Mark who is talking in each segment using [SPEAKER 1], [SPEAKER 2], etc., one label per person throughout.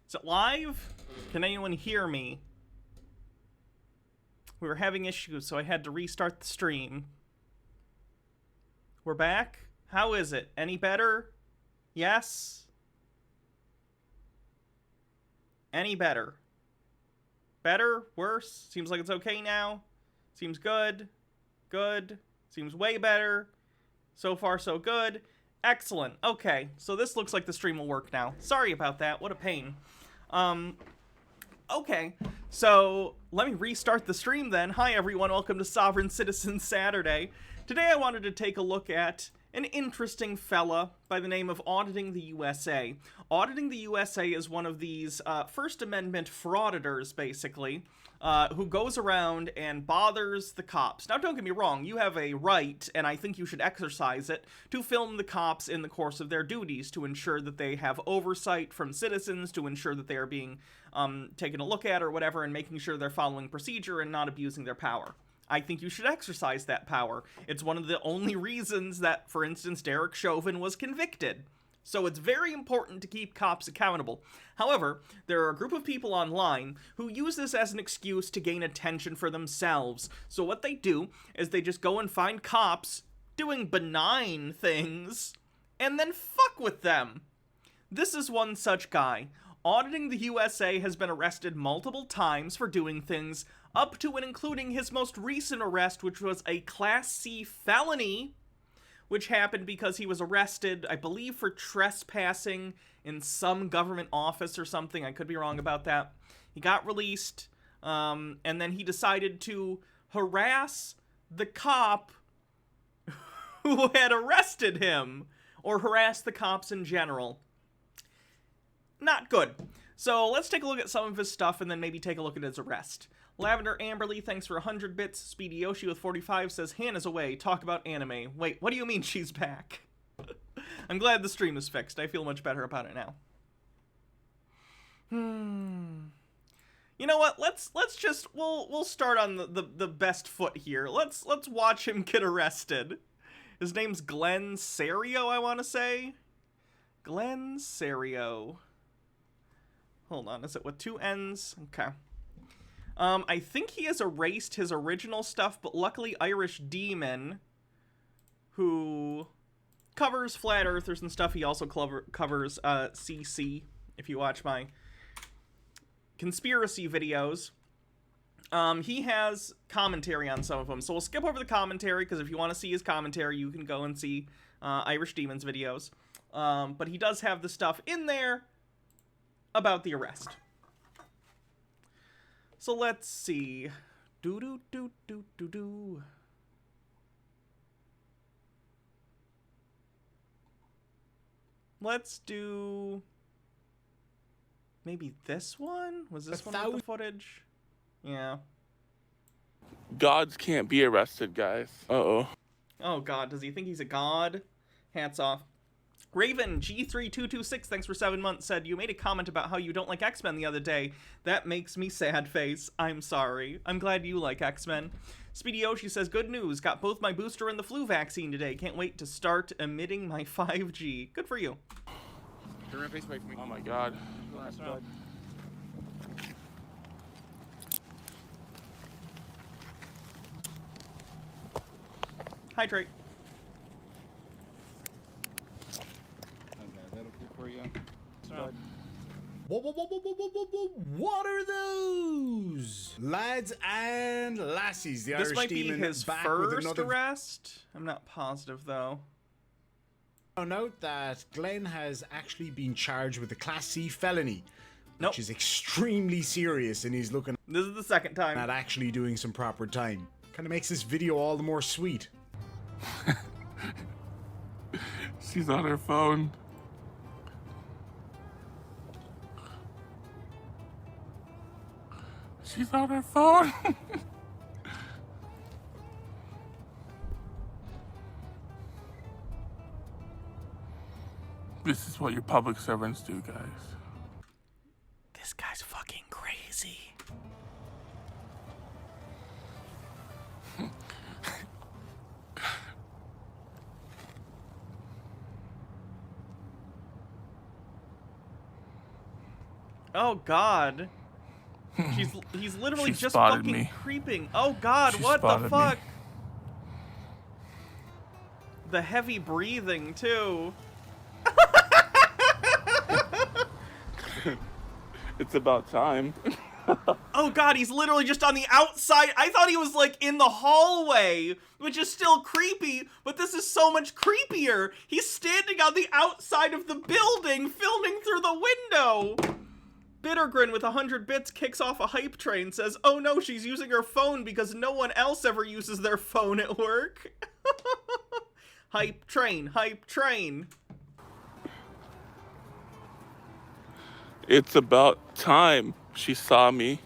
[SPEAKER 1] Is it live? Can anyone hear me? We were having issues, so I had to restart the stream. We're back? How is it? Any better? Yes? Any better? Better? Worse? Seems like it's okay now? Seems good? Good? Seems way better? So far, so good? Excellent. Okay, so this looks like the stream will work now. Sorry about that. What a pain. Okay, so let me restart the stream then. Hi everyone, welcome to Sovereign Citizen Saturday. Today I wanted to take a look at an interesting fella by the name of Auditing the USA. Auditing the USA is one of these First Amendment frauditors, basically, who goes around and bothers the cops. Now, don't get me wrong, you have a right, and I think you should exercise it, to film the cops in the course of their duties to ensure that they have oversight from citizens, to ensure that they are being taken a look at or whatever, and making sure they're following procedure and not abusing their power. I think you should exercise that power. It's one of the only reasons that, for instance, Derek Chauvin was convicted. So it's very important to keep cops accountable. However, there are a group of people online who use this as an excuse to gain attention for themselves. So what they do is they just go and find cops doing benign things and then fuck with them. This is one such guy. Auditing the USA has been arrested multiple times for doing things up to and including his most recent arrest, which was a Class C felony, which happened because he was arrested, I believe, for trespassing in some government office or something. I could be wrong about that. He got released, and then he decided to harass the cop who had arrested him, or harass the cops in general. Not good. So let's take a look at some of his stuff and then maybe take a look at his arrest. Lavender Amberly, thanks for 100 bits. Speedy Yoshi with 45 says, Hannah's away, talk about anime. Wait, what do you mean she's back? I'm glad the stream is fixed. I feel much better about it now. You know what? Let's just we'll start on the best foot here. Let's watch him get arrested. His name's Glenn Serio, I want to say. Glenn Serio. Hold on, is it with two N's? Okay. I think he has erased his original stuff, but luckily Irish Demon, who covers Flat Earthers and stuff, he also covers CC, if you watch my conspiracy videos. He has commentary on some of them, so we'll skip over the commentary, because if you want to see his commentary, you can go and see Irish Demon's videos. But he does have the stuff in there about the arrest. So let's see. Let's do maybe this one? Was this one with the footage? Yeah.
[SPEAKER 2] Gods can't be arrested, guys. Uh-oh.
[SPEAKER 1] Oh god, does he think he's a god? Hats off. Raven G3226, thanks for 7 months, said, you made a comment about how you don't like X-Men the other day. That makes me sad face. I'm sorry. I'm glad you like X-Men. Speedy Yoshi says, good news. Got both my booster and the flu vaccine today. Can't wait to start emitting my 5G. Good for you.
[SPEAKER 2] Turn my face away from me. Oh my god.
[SPEAKER 1] Hydrate.
[SPEAKER 3] What are those? Lads and lassies, the Irish
[SPEAKER 1] This might be
[SPEAKER 3] Demon
[SPEAKER 1] his
[SPEAKER 3] back
[SPEAKER 1] first
[SPEAKER 3] with another
[SPEAKER 1] arrest. I'm not positive, though.
[SPEAKER 3] Note that Glenn has actually been charged with a Class C felony,
[SPEAKER 1] Nope.
[SPEAKER 3] which is extremely serious, and he's looking
[SPEAKER 1] This is the second time.
[SPEAKER 3] at actually doing some proper time. Kind of makes this video all the more sweet.
[SPEAKER 2] She's on her phone. She's on her phone. This is what your public servants do, guys.
[SPEAKER 1] This guy's fucking crazy. Oh God. He's literally
[SPEAKER 2] She
[SPEAKER 1] just
[SPEAKER 2] spotted
[SPEAKER 1] fucking
[SPEAKER 2] me.
[SPEAKER 1] creeping. Oh God,
[SPEAKER 2] She
[SPEAKER 1] what the
[SPEAKER 2] spotted me.
[SPEAKER 1] fuck? The heavy breathing too.
[SPEAKER 2] It's about time.
[SPEAKER 1] Oh God, he's literally just on the outside. I thought he was like in the hallway, which is still creepy, but this is so much creepier. He's standing on the outside of the building, filming through the window. Bittergrin with 100 bits kicks off a hype train, says, oh no, she's using her phone because no one else ever uses their phone at work. Hype train, hype train.
[SPEAKER 2] It's about time she saw me.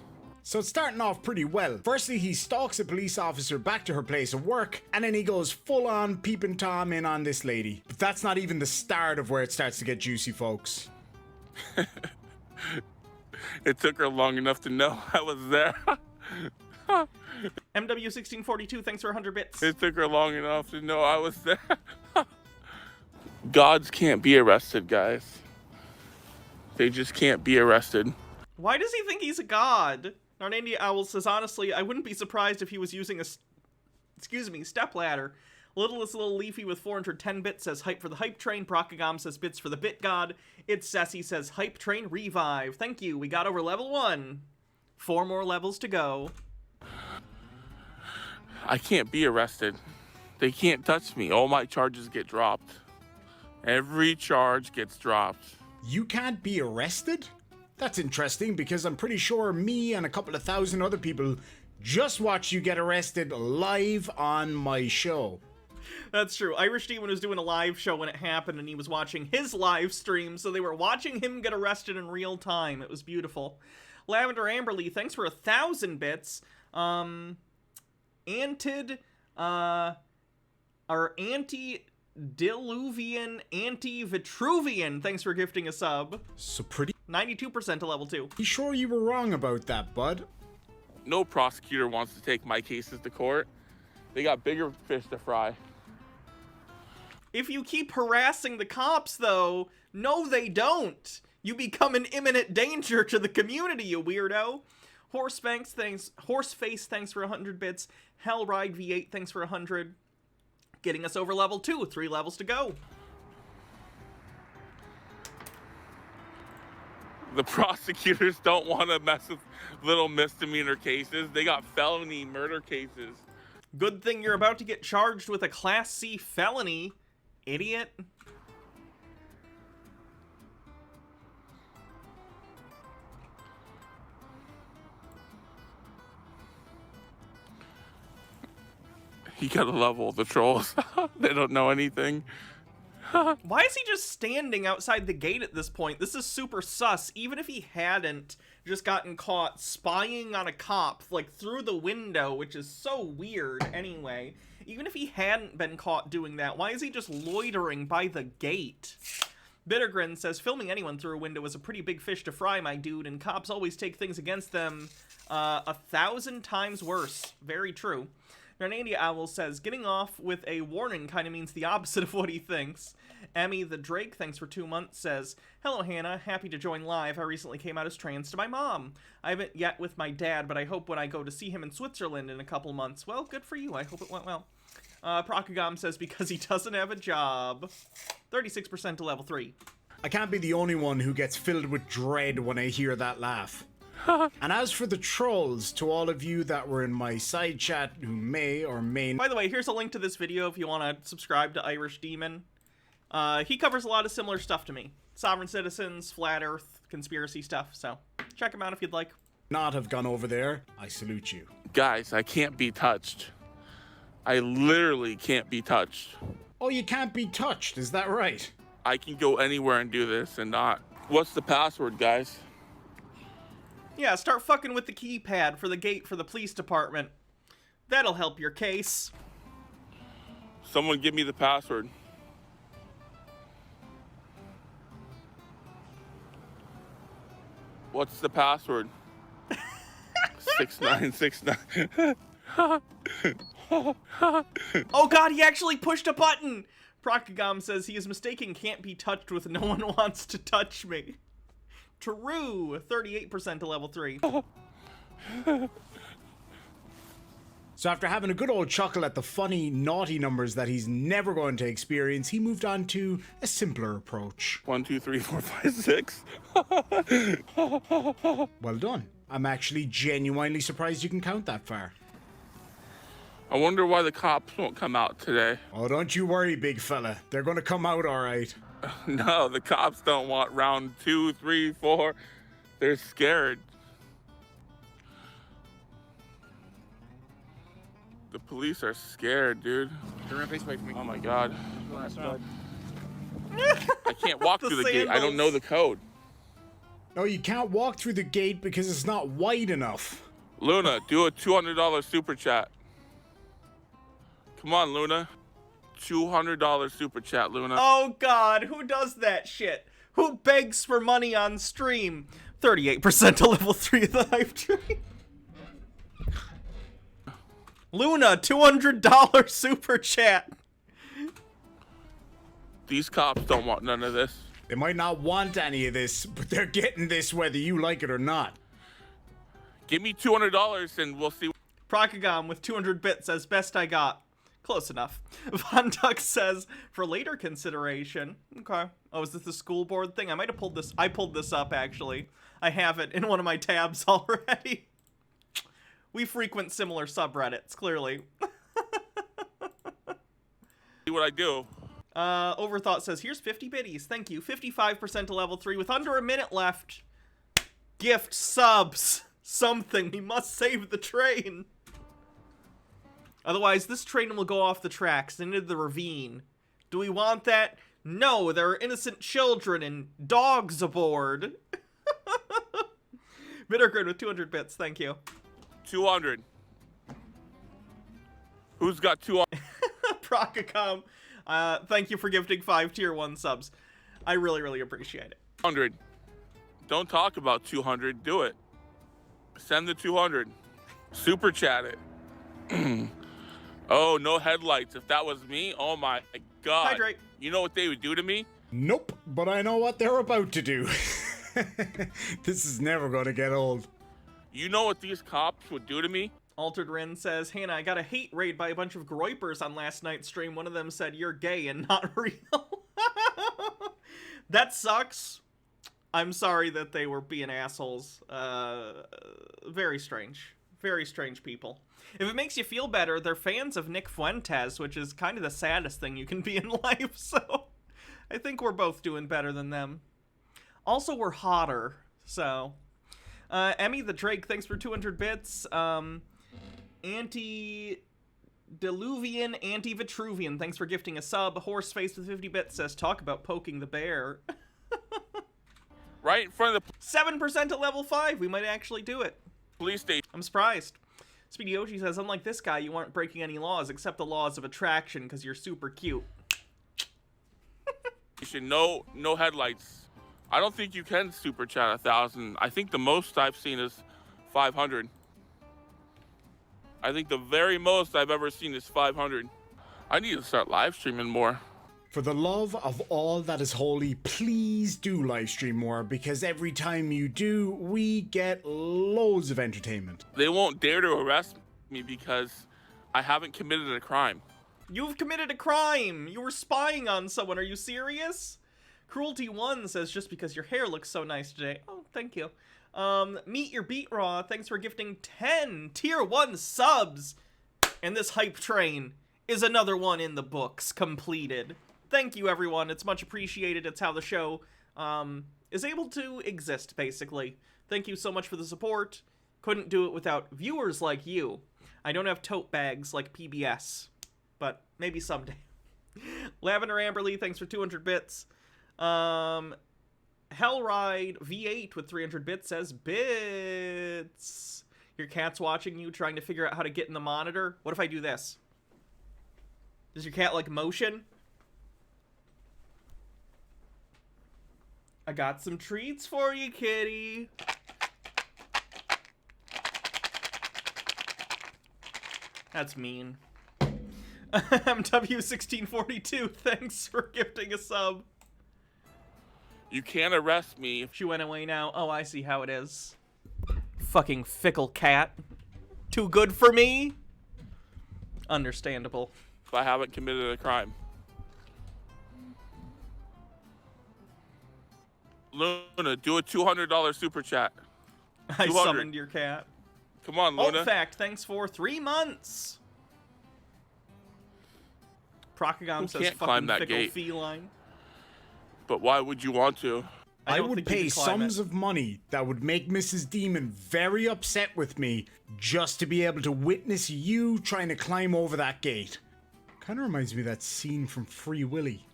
[SPEAKER 3] So it's starting off pretty well. Firstly, he stalks a police officer back to her place of work, and then he goes full on peeping Tom in on this lady. But that's not even the start of where it starts to get juicy, folks.
[SPEAKER 2] It took her long enough to know I was there.
[SPEAKER 1] MW1642, thanks for 100 bits.
[SPEAKER 2] It took her long enough to know I was there. Gods can't be arrested, guys. They just can't be arrested.
[SPEAKER 1] Why does he think he's a god? Narnandia Owl says, honestly, I wouldn't be surprised if he was using a, stepladder. Littlest Little Leafy with 410 bits says, hype for the hype train. Brokagam says, bits for the bit god. It's Sassy says, hype train revive. Thank you, we got over level 1. 4 more levels to go.
[SPEAKER 2] I can't be arrested. They can't touch me. All my charges get dropped. Every charge gets dropped.
[SPEAKER 3] You can't be arrested? That's interesting, because I'm pretty sure me and a couple of thousand other people just watched you get arrested live on my show.
[SPEAKER 1] That's true. Irish Demon was doing a live show when it happened, and he was watching his live stream, so they were watching him get arrested in real time. It was beautiful. Lavender Amberly, thanks for 1,000 bits. Antid, or Antediluvian, Anti-Vitruvian, thanks for gifting a sub.
[SPEAKER 3] So pretty
[SPEAKER 1] 92% to level 2.
[SPEAKER 3] sure you were wrong about that, bud.
[SPEAKER 2] No prosecutor wants to take my cases to court. They got bigger fish to fry.
[SPEAKER 1] If you keep harassing the cops, though, no they don't. You become an imminent danger to the community, you weirdo. Horseface, thanks for 100 bits. Hellride V8, thanks for 100. Getting us over level 2, 3 levels to go.
[SPEAKER 2] The prosecutors don't want to mess with little misdemeanor cases. They got felony murder cases.
[SPEAKER 1] Good thing you're about to get charged with a Class C felony, idiot.
[SPEAKER 2] You gotta level the trolls. They don't know anything.
[SPEAKER 1] Why is he just standing outside the gate at this point? This is super sus. Even if he hadn't just gotten caught spying on a cop, like, through the window, which is so weird anyway. Even if he hadn't been caught doing that, why is he just loitering by the gate? Bittergrin says, filming anyone through a window is a pretty big fish to fry, my dude, and cops always take things against them 1,000 times worse. Very true. Narnania Owl says, getting off with a warning kind of means the opposite of what he thinks. Emmy the Drake, thanks for 2 months, says, hello Hannah, happy to join live. I recently came out as trans to my mom. I haven't yet with my dad, but I hope when I go to see him in Switzerland in a couple months. Well, good for you. I hope it went well. Prokagam says, because he doesn't have a job. 36% to level 3.
[SPEAKER 3] I can't be the only one who gets filled with dread when I hear that laugh. And as for the trolls, to all of you that were in my side chat who may or may
[SPEAKER 1] By the way, here's a link to this video if you want to subscribe to Irish Demon. He covers a lot of similar stuff to me. Sovereign Citizens, Flat Earth, conspiracy stuff, so check him out if you'd like.
[SPEAKER 3] not have gone over there, I salute you.
[SPEAKER 2] Guys, I can't be touched. I literally can't be touched.
[SPEAKER 3] Oh, you can't be touched, is that right?
[SPEAKER 2] I can go anywhere and do this and not. What's the password, guys?
[SPEAKER 1] Yeah, start fucking with the keypad for the gate for the police department. That'll help your case.
[SPEAKER 2] Someone give me the password. What's the password? 6969.
[SPEAKER 1] Oh god, he actually pushed a button! Proctogam says he is mistaken can't be touched with no one wants to touch me. True, 38% to level 3.
[SPEAKER 3] So after having a good old chuckle at the funny, naughty numbers that he's never going to experience, he moved on to a simpler approach.
[SPEAKER 2] 1, 2, 3, 4, 5, 6.
[SPEAKER 3] Well done. I'm actually genuinely surprised you can count that far.
[SPEAKER 2] I wonder why the cops won't come out today.
[SPEAKER 3] Oh, don't you worry, big fella. They're going to come out all right.
[SPEAKER 2] No, the cops don't want round 2, 3, 4. They're scared. The police are scared, dude. Oh my god. I can't walk through the gate. I don't know the code.
[SPEAKER 3] No, you can't walk through the gate because it's not wide enough.
[SPEAKER 2] Luna, do a $200 super chat. Come on, Luna. $200 super chat, Luna.
[SPEAKER 1] Oh god, who does that shit? Who begs for money on stream? 38% to level 3 of the hype train. Luna, $200 super chat.
[SPEAKER 2] These cops don't want none of this.
[SPEAKER 3] They might not want any of this, but they're getting this whether you like it or not.
[SPEAKER 2] Give me $200 and we'll see.
[SPEAKER 1] Procagon with 200 bits says, best I got. Close enough. Von Duck says, for later consideration. Okay. Oh, is this the school board thing? I might have pulled this. I pulled this up, actually. I have it in one of my tabs already. We frequent similar subreddits, clearly.
[SPEAKER 2] See what I do.
[SPEAKER 1] Overthought says, here's 50 biddies. Thank you. 55% to level 3 with under a minute left. Gift subs. Something. We must save the train. Otherwise, this train will go off the tracks into the ravine. Do we want that? No, there are innocent children and dogs aboard. Bittergrid with 200 bits. Thank you.
[SPEAKER 2] 200. Who's got 200?
[SPEAKER 1] Procacom, thank you for gifting 5 tier 1 subs. I really, really appreciate it.
[SPEAKER 2] 100. Don't talk about 200. Do it. Send the 200. Super chat it. Oh, no headlights. If that was me, oh my god.
[SPEAKER 1] Hydrate.
[SPEAKER 2] You know what they would do to me?
[SPEAKER 3] Nope, but I know what they're about to do. This is never going to get old.
[SPEAKER 2] You know what these cops would do to me?
[SPEAKER 1] Altered Rin says, Hannah, I got a hate raid by a bunch of groypers on last night's stream. One of them said, you're gay and not real. That sucks. I'm sorry that they were being assholes. Very strange. Very strange people. If it makes you feel better, they're fans of Nick Fuentes, which is kind of the saddest thing you can be in life, so I think we're both doing better than them. Also, we're hotter, so... Emmy the Drake, thanks for 200 bits. Anti-Deluvian, Anti-Vitruvian, thanks for gifting a sub. Horseface with 50 bits says, talk about poking the bear.
[SPEAKER 2] Right in front of the
[SPEAKER 1] 7% to level 5, we might actually do it.
[SPEAKER 2] police station.
[SPEAKER 1] I'm surprised. Speedy Yoshi says, unlike this guy, you aren't breaking any laws except the laws of attraction because you're super cute.
[SPEAKER 2] No headlights. I don't think you can super chat 1,000. I think the most I've seen is 500. I think the very most I've ever seen is 500. I need to start live streaming more.
[SPEAKER 3] For the love of all that is holy, please do live stream more, because every time you do, we get loads of entertainment.
[SPEAKER 2] They won't dare to arrest me because I haven't committed a crime.
[SPEAKER 1] You've committed a crime! You were spying on someone, are you serious? Cruelty1 says, just because your hair looks so nice today. Oh, thank you. Meet Your Beat Raw, thanks for gifting 10 tier 1 subs. And this hype train is another one in the books, completed. Thank you, everyone. It's much appreciated. It's how the show is able to exist, basically. Thank you so much for the support. Couldn't do it without viewers like you. I don't have tote bags like PBS, but maybe someday. Lavender Amberly, thanks for 200 bits. Hellride V8 with 300 bits says, bits. Your cat's watching you, trying to figure out how to get in the monitor. What if I do this? Does your cat like motion? I got some treats for you, kitty. That's mean. MW1642, thanks for gifting a sub.
[SPEAKER 2] You can't arrest me.
[SPEAKER 1] She went away now. Oh, I see how it is. Fucking fickle cat. Too good for me? Understandable.
[SPEAKER 2] If I haven't committed a crime. Luna, do a $200 super chat.
[SPEAKER 1] I
[SPEAKER 2] 200.
[SPEAKER 1] summoned your cat.
[SPEAKER 2] Come on, Luna.
[SPEAKER 1] Old Fact, thanks for 3 months. Procagom says
[SPEAKER 2] can't
[SPEAKER 1] fucking
[SPEAKER 2] climb that
[SPEAKER 1] fickle
[SPEAKER 2] gate?
[SPEAKER 1] feline.
[SPEAKER 2] But why would you want to?
[SPEAKER 3] I
[SPEAKER 1] don't
[SPEAKER 3] would
[SPEAKER 1] think you
[SPEAKER 3] pay
[SPEAKER 1] could climb
[SPEAKER 3] sums
[SPEAKER 1] it.
[SPEAKER 3] of money that would make Mrs. Demon very upset with me just to be able to witness you trying to climb over that gate. Kind of reminds me of that scene from Free Willy.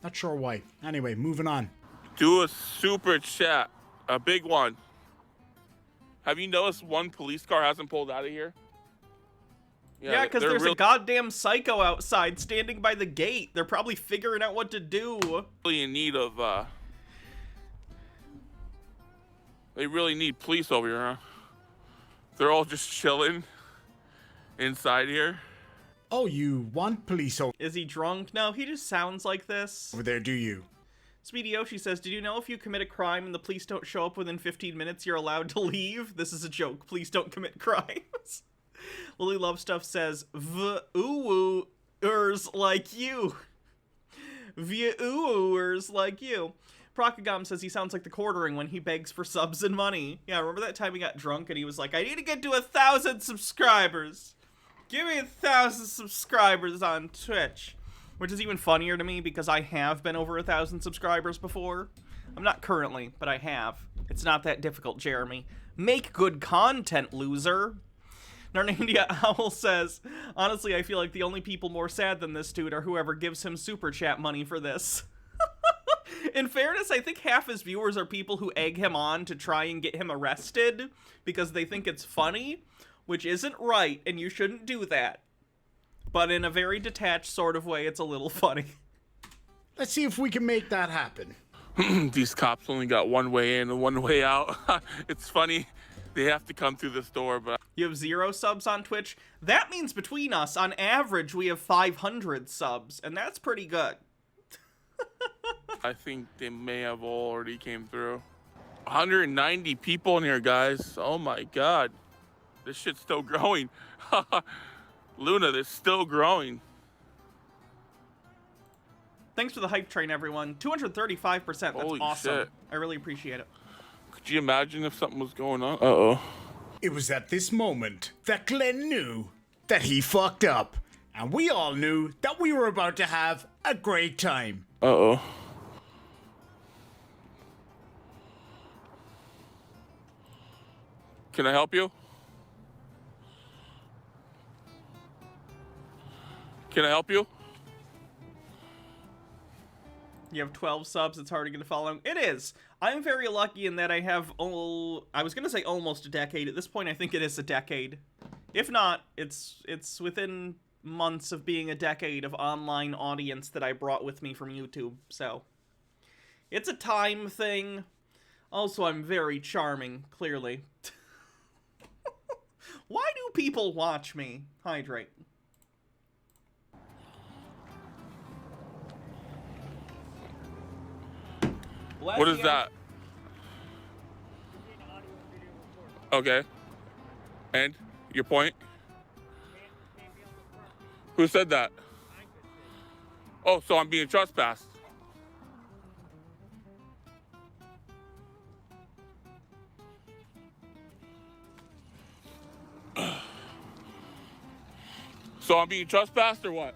[SPEAKER 3] Not sure why. Anyway, moving on.
[SPEAKER 2] Do a super chat. A big one. Have you noticed one police car hasn't pulled out of here?
[SPEAKER 1] Yeah, because
[SPEAKER 2] they're
[SPEAKER 1] there's a goddamn psycho outside standing by the gate. They're probably figuring out what to do.
[SPEAKER 2] really in need of, they really need police over here, huh? They're all just chilling inside here.
[SPEAKER 3] Oh, you want police
[SPEAKER 1] Is he drunk? No, he just sounds like this.
[SPEAKER 3] over there, do you?
[SPEAKER 1] Speedy Yoshi says, did you know if you commit a crime and the police don't show up within 15 minutes, you're allowed to leave? This is a joke. Please don't commit crimes. Lily Love Stuff says, V-ooh-ers like you. V-ooh-ers like you. Procagom says he sounds like the quartering when he begs for subs and money. Yeah, remember that time he got drunk and he was like, I need to get to 1,000 subscribers. Give me 1,000 subscribers on Twitch. Which is even funnier to me because I have been over 1,000 subscribers before. I'm not currently, but I have. It's not that difficult, Jeremy. Make good content, loser. Narnandia Owl says, honestly, I feel like the only people more sad than this dude are whoever gives him super chat money for this. In fairness, I think half his viewers are people who egg him on to try and get him arrested because they think it's funny, which isn't right, and you shouldn't do that. But in a very detached sort of way, it's a little funny.
[SPEAKER 3] Let's see if we can make that happen.
[SPEAKER 2] These cops only got one way in and one way out. It's funny. They have to come through this door, but...
[SPEAKER 1] You have 0 subs on Twitch? That means between us, on average, we have 500 subs, and that's pretty good.
[SPEAKER 2] I think they may have already came through. 190 people in here, guys. Oh my god. This shit's still growing. Luna, they're still growing.
[SPEAKER 1] Thanks for the hype train, everyone. 235%. That's
[SPEAKER 2] Holy
[SPEAKER 1] awesome.
[SPEAKER 2] shit.
[SPEAKER 1] I really appreciate it.
[SPEAKER 2] Could you imagine if something was going on? Uh-oh.
[SPEAKER 3] It was at this moment that Glenn knew that he fucked up. And we all knew that we were about to have a great time.
[SPEAKER 2] Uh-oh. Can I help you? Can I help you?
[SPEAKER 1] You have 12 subs, it's hard to get a following. It is. I'm very lucky in that I have, I was going to say almost a decade. At this point, I think it is a decade. If not, it's within months of being a decade of online audience that I brought with me from YouTube. So, it's a time thing. Also, I'm very charming, clearly. Why do people watch me? Hydrate.
[SPEAKER 2] What is that? Okay. And your point? Who said that? Oh, so I'm being trespassed. So I'm being trespassed or what?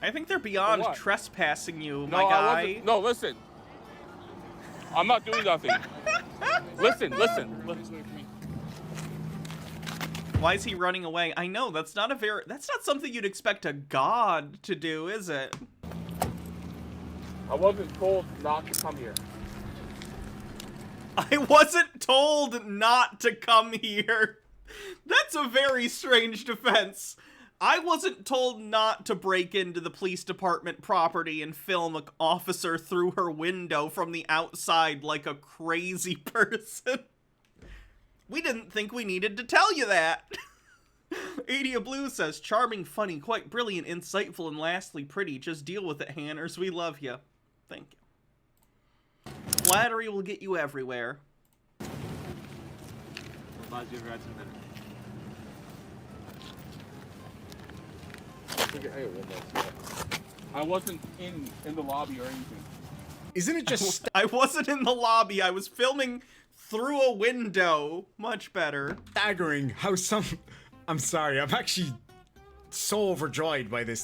[SPEAKER 1] I think they're beyond
[SPEAKER 2] what?
[SPEAKER 1] trespassing you, my
[SPEAKER 2] No, I
[SPEAKER 1] guy.
[SPEAKER 2] wasn't. No, listen. I'm not doing nothing. Listen.
[SPEAKER 1] Why is he running away? I know, that's not something you'd expect a god to do, is it?
[SPEAKER 2] I wasn't told not to come here.
[SPEAKER 1] I wasn't told not to come here. That's a very strange defense. I wasn't told not to break into the police department property and film an officer through her window from the outside like a crazy person. We didn't think we needed to tell you that. Adia Blue says, charming, funny, quite brilliant, insightful, and lastly pretty. Just deal with it, Hanners. We love you. Thank you. Flattery will get you everywhere.
[SPEAKER 2] I wasn't in the lobby or anything.
[SPEAKER 3] Isn't it just
[SPEAKER 1] I wasn't in the lobby. I was filming through a window. Much better.
[SPEAKER 3] staggering how some... I'm sorry, I'm actually so overjoyed by this.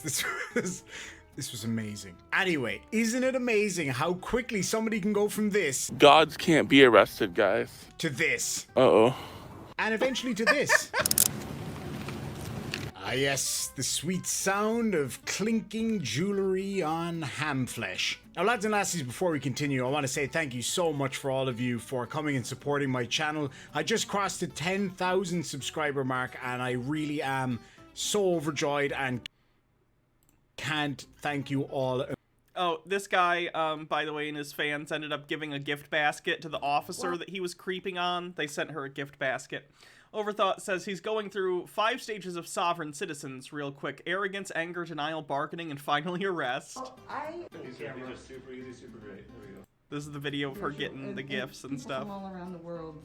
[SPEAKER 3] This was amazing. Anyway, isn't it amazing how quickly somebody can go from this
[SPEAKER 2] Gods can't be arrested, guys.
[SPEAKER 3] to this,
[SPEAKER 2] Uh-oh.
[SPEAKER 3] and eventually to this? Ah yes, the sweet sound of clinking jewelry on ham flesh. Now lads and lassies, before we continue, I want to say thank you so much for all of you for coming and supporting my channel. I just crossed the 10,000 subscriber mark and I really am so overjoyed and can't thank you all.
[SPEAKER 1] Oh, this guy, by the way, and his fans ended up giving a gift basket to the officer that he was creeping on. They sent her a gift basket. Overthought says he's going through 5 stages of sovereign citizens real quick. Arrogance, anger, denial, bargaining, and finally arrest.
[SPEAKER 4] These are super easy, super great. There we go.
[SPEAKER 1] This is the video of her getting the gifts and
[SPEAKER 5] people
[SPEAKER 1] stuff.
[SPEAKER 5] from all around the world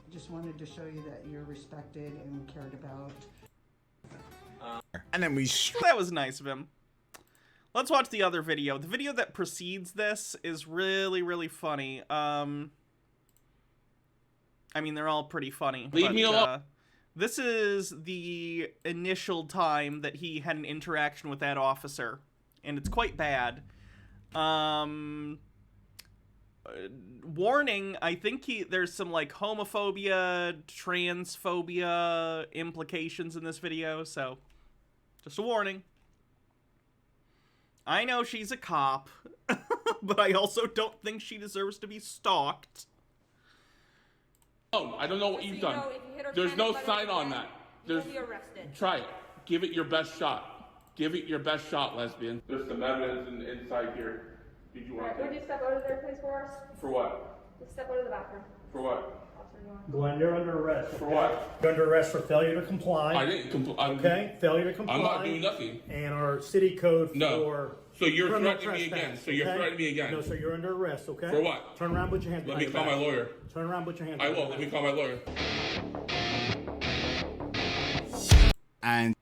[SPEAKER 5] just wanted to show you that you're respected and cared about.
[SPEAKER 3] And then we
[SPEAKER 1] That was nice of him. Let's watch the other video. The video that precedes this is really, really funny. I mean, they're all pretty funny.
[SPEAKER 2] Leave me alone.
[SPEAKER 1] This is the initial time that he had an interaction with that officer, and it's quite bad. Warning, I think there's some, like, homophobia, transphobia implications in this video, so just a warning. I know she's a cop, but I also don't think she deserves to be stalked.
[SPEAKER 2] Oh, I don't know what you've done. There's no sign on that. There's,
[SPEAKER 6] You'll be arrested.
[SPEAKER 2] try it. Give it your best shot. Give it your best shot, lesbian. There's some evidence inside here. Did you want
[SPEAKER 6] Would you step out of there, please, for us?
[SPEAKER 2] For what?
[SPEAKER 6] Just step out of the bathroom.
[SPEAKER 2] For what?
[SPEAKER 7] Glenn, you're under arrest.
[SPEAKER 2] For
[SPEAKER 7] okay?
[SPEAKER 2] what?
[SPEAKER 7] You're under arrest for failure to comply.
[SPEAKER 2] I didn't comply.
[SPEAKER 7] Okay, failure to comply.
[SPEAKER 2] I'm not doing nothing.
[SPEAKER 7] And our city code
[SPEAKER 2] No.
[SPEAKER 7] for
[SPEAKER 2] So you're
[SPEAKER 7] criminal
[SPEAKER 2] threatening me
[SPEAKER 7] trespass,
[SPEAKER 2] again. So you're
[SPEAKER 7] okay?
[SPEAKER 2] threatening me again.
[SPEAKER 7] No, so you're under arrest, okay?
[SPEAKER 2] For what?
[SPEAKER 7] Turn around, put your hands
[SPEAKER 2] Let
[SPEAKER 7] behind
[SPEAKER 2] me
[SPEAKER 7] your
[SPEAKER 2] call my
[SPEAKER 7] back.
[SPEAKER 2] lawyer.
[SPEAKER 7] Turn around, put your hands
[SPEAKER 2] I
[SPEAKER 7] behind
[SPEAKER 2] will.
[SPEAKER 7] your
[SPEAKER 2] Let me
[SPEAKER 7] back.
[SPEAKER 2] call my lawyer.
[SPEAKER 3] and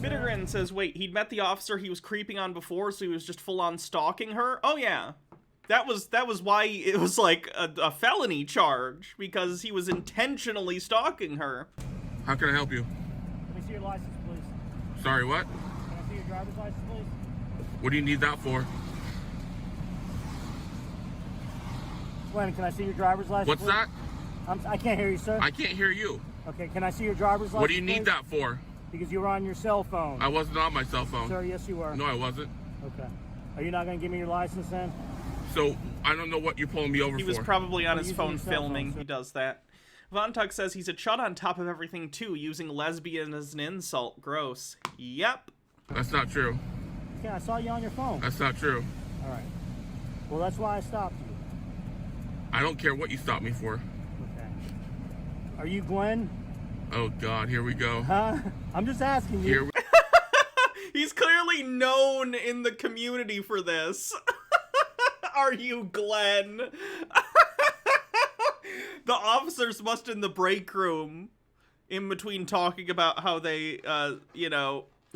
[SPEAKER 1] Bittergrin says, wait, he'd met the officer he was creeping on before, so he was just full-on stalking her? Oh, yeah. That was why it was, like, a felony charge, because he was intentionally stalking her.
[SPEAKER 2] How can I help you?
[SPEAKER 7] Let me see your license, please.
[SPEAKER 2] Sorry, what?
[SPEAKER 7] Can I see your driver's license, please?
[SPEAKER 2] What do you need that for?
[SPEAKER 7] Glenn, can I see your driver's license,
[SPEAKER 2] What's
[SPEAKER 7] please?
[SPEAKER 2] that?
[SPEAKER 7] I can't hear you, sir.
[SPEAKER 2] I can't hear you.
[SPEAKER 7] Okay, can I see your driver's license,
[SPEAKER 2] What do you need
[SPEAKER 7] please?
[SPEAKER 2] that for?
[SPEAKER 7] Because you were on your cell phone.
[SPEAKER 2] I wasn't on my cell phone.
[SPEAKER 7] Sir, yes, you were.
[SPEAKER 2] No, I wasn't.
[SPEAKER 7] Okay. Are you not going to give me your license then?
[SPEAKER 2] So I don't know what you're pulling me over
[SPEAKER 1] He
[SPEAKER 2] for.
[SPEAKER 1] was probably on
[SPEAKER 7] Or
[SPEAKER 1] his
[SPEAKER 7] using
[SPEAKER 1] phone
[SPEAKER 7] your cell
[SPEAKER 1] filming.
[SPEAKER 7] phone, sir.
[SPEAKER 1] He does that. Vontuck says he's a chud on top of everything, too, using lesbian as an insult. Gross. Yep.
[SPEAKER 2] That's not true.
[SPEAKER 7] Yeah, I saw you on your phone.
[SPEAKER 2] That's not true.
[SPEAKER 7] All right. Well, that's why I stopped you.
[SPEAKER 2] I don't care what you stopped me for.
[SPEAKER 7] Okay. Are you Glenn?
[SPEAKER 2] Oh God, here we go.
[SPEAKER 7] Huh? I'm just asking you.
[SPEAKER 2] Here we
[SPEAKER 1] He's clearly known in the community for this. Are you Glenn? The officers must in the break room, in between talking about how they,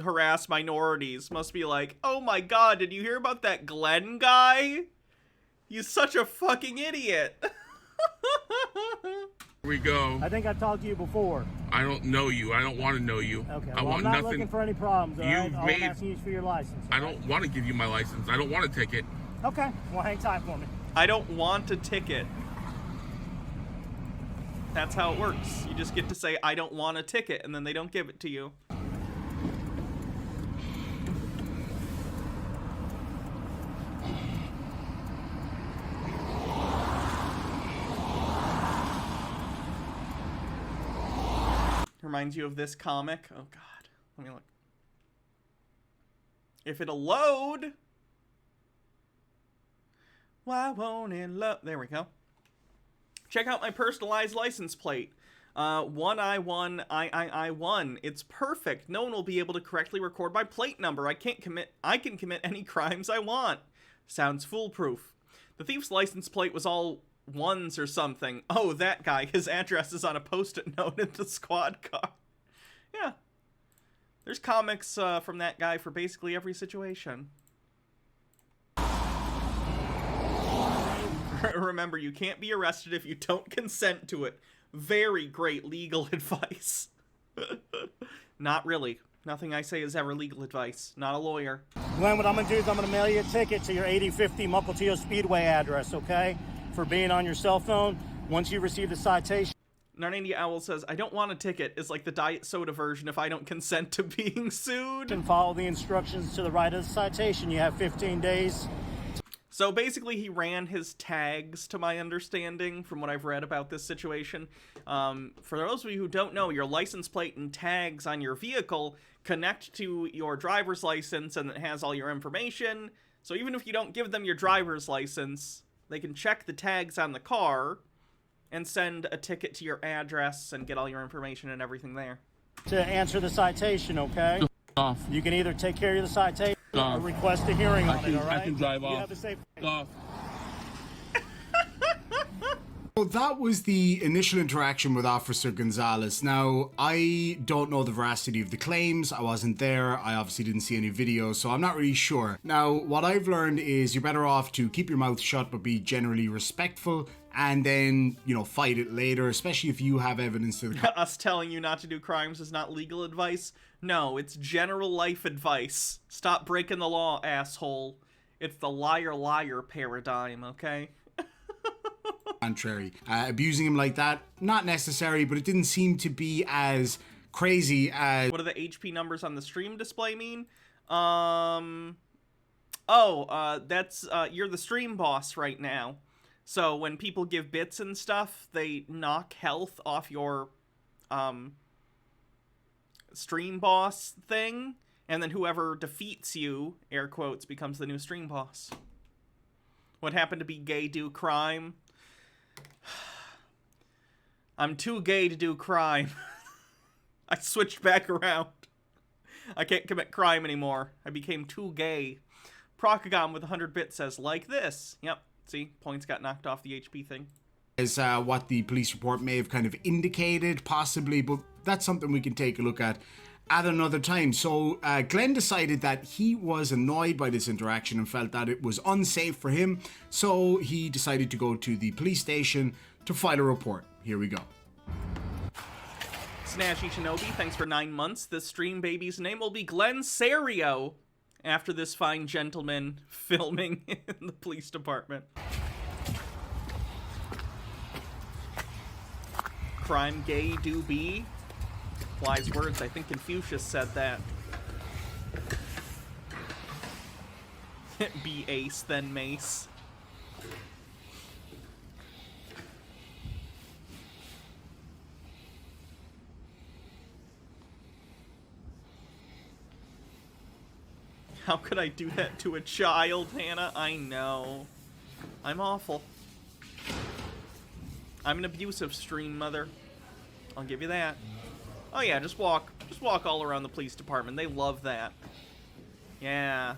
[SPEAKER 1] harass minorities, must be like, oh my God, did you hear about that Glenn guy? He's such a fucking idiot.
[SPEAKER 2] go.
[SPEAKER 7] I think I talked to you before.
[SPEAKER 2] I don't know you. I don't want to know you.
[SPEAKER 7] Okay.
[SPEAKER 2] I
[SPEAKER 7] Well,
[SPEAKER 2] want
[SPEAKER 7] I'm not
[SPEAKER 2] nothing.
[SPEAKER 7] looking for any problems. All right?
[SPEAKER 2] You've
[SPEAKER 7] All
[SPEAKER 2] made-
[SPEAKER 7] I'm asking you is for your license.
[SPEAKER 2] I don't want to give you my license. I don't want a ticket.
[SPEAKER 7] Okay. Well, hang tight for me.
[SPEAKER 1] I don't want a ticket. That's how it works. You just get to say, I don't want a ticket, and then they don't give it to you. Reminds you of this comic. Oh, God. Let me look. If it'll load... Why won't it load? There we go. Check out my personalized license plate. 1I1. It's perfect. No one will be able to correctly record my plate number. I can commit any crimes I want. Sounds foolproof. The thief's license plate was all ones or something. Oh, that guy. His address is on a post-it note in the squad car. Yeah. There's comics from that guy for basically every situation. Remember, you can't be arrested if you don't consent to it. Very great legal advice. Not really. Nothing I say is ever legal advice. Not a lawyer.
[SPEAKER 7] Glenn, what I'm going to do is I'm going to mail you a ticket to your 8050 Mukilteo Speedway address, okay? For being on your cell phone. Once you receive the citation.
[SPEAKER 1] Narnia Owl says, I don't want a ticket. It's like the diet soda version if I don't consent to being sued.
[SPEAKER 7] And follow the instructions to the right of the citation. You have 15 days.
[SPEAKER 1] So basically he ran his tags, to my understanding, from what I've read about this situation. For those of you who don't know, your license plate and tags on your vehicle connect to your driver's license, and it has all your information. So even if you don't give them your driver's license, they can check the tags on the car and send a ticket to your address and get all your information and everything there.
[SPEAKER 7] To answer the citation, okay?
[SPEAKER 2] Off.
[SPEAKER 7] You can either take care of the citation or request a hearing on it, all right?
[SPEAKER 2] I can drive
[SPEAKER 7] You
[SPEAKER 2] off.
[SPEAKER 7] have a safe
[SPEAKER 2] Off.
[SPEAKER 3] So that was the initial interaction with Officer Gonzalez. Now, I don't know the veracity of the claims. I wasn't there. I obviously didn't see any videos, so I'm not really sure. Now, what I've learned is you're better off to keep your mouth shut but be generally respectful, and then, you know, fight it later, especially if you have evidence to the
[SPEAKER 1] Us telling you not to do crimes is not legal advice? No, it's general life advice. Stop breaking the law, asshole. It's the liar-liar paradigm, okay?
[SPEAKER 3] contrary. Abusing him like that, not necessary, but it didn't seem to be as crazy as...
[SPEAKER 1] What do the HP numbers on the stream display mean? That's, you're the stream boss right now. So when people give bits and stuff, they knock health off your, stream boss thing, and then whoever defeats you, air quotes, becomes the new stream boss. What happened to be gay do crime? I'm too gay to do crime. I switched back around. I can't commit crime anymore. I became too gay. Procagon with 100 bits says, like this. Yep, see, points got knocked off the HP thing.
[SPEAKER 3] Is what the police report may have kind of indicated, possibly, but that's something we can take a look at another time. So Glenn decided that he was annoyed by this interaction and felt that it was unsafe for him, so he decided to go to the police station to file a report. Here we go.
[SPEAKER 1] Snatchy Shinobi, thanks for 9 months. This stream baby's name will be Glenn Serio, after this fine gentleman filming in the police department. Crime gay do be. Wise words, I think Confucius said that. Be ace, then mace. How could I do that to a child, Hannah? I know. I'm awful. I'm an abusive stream mother. I'll give you that. Oh yeah, just walk all around the police department. They love that. Yeah,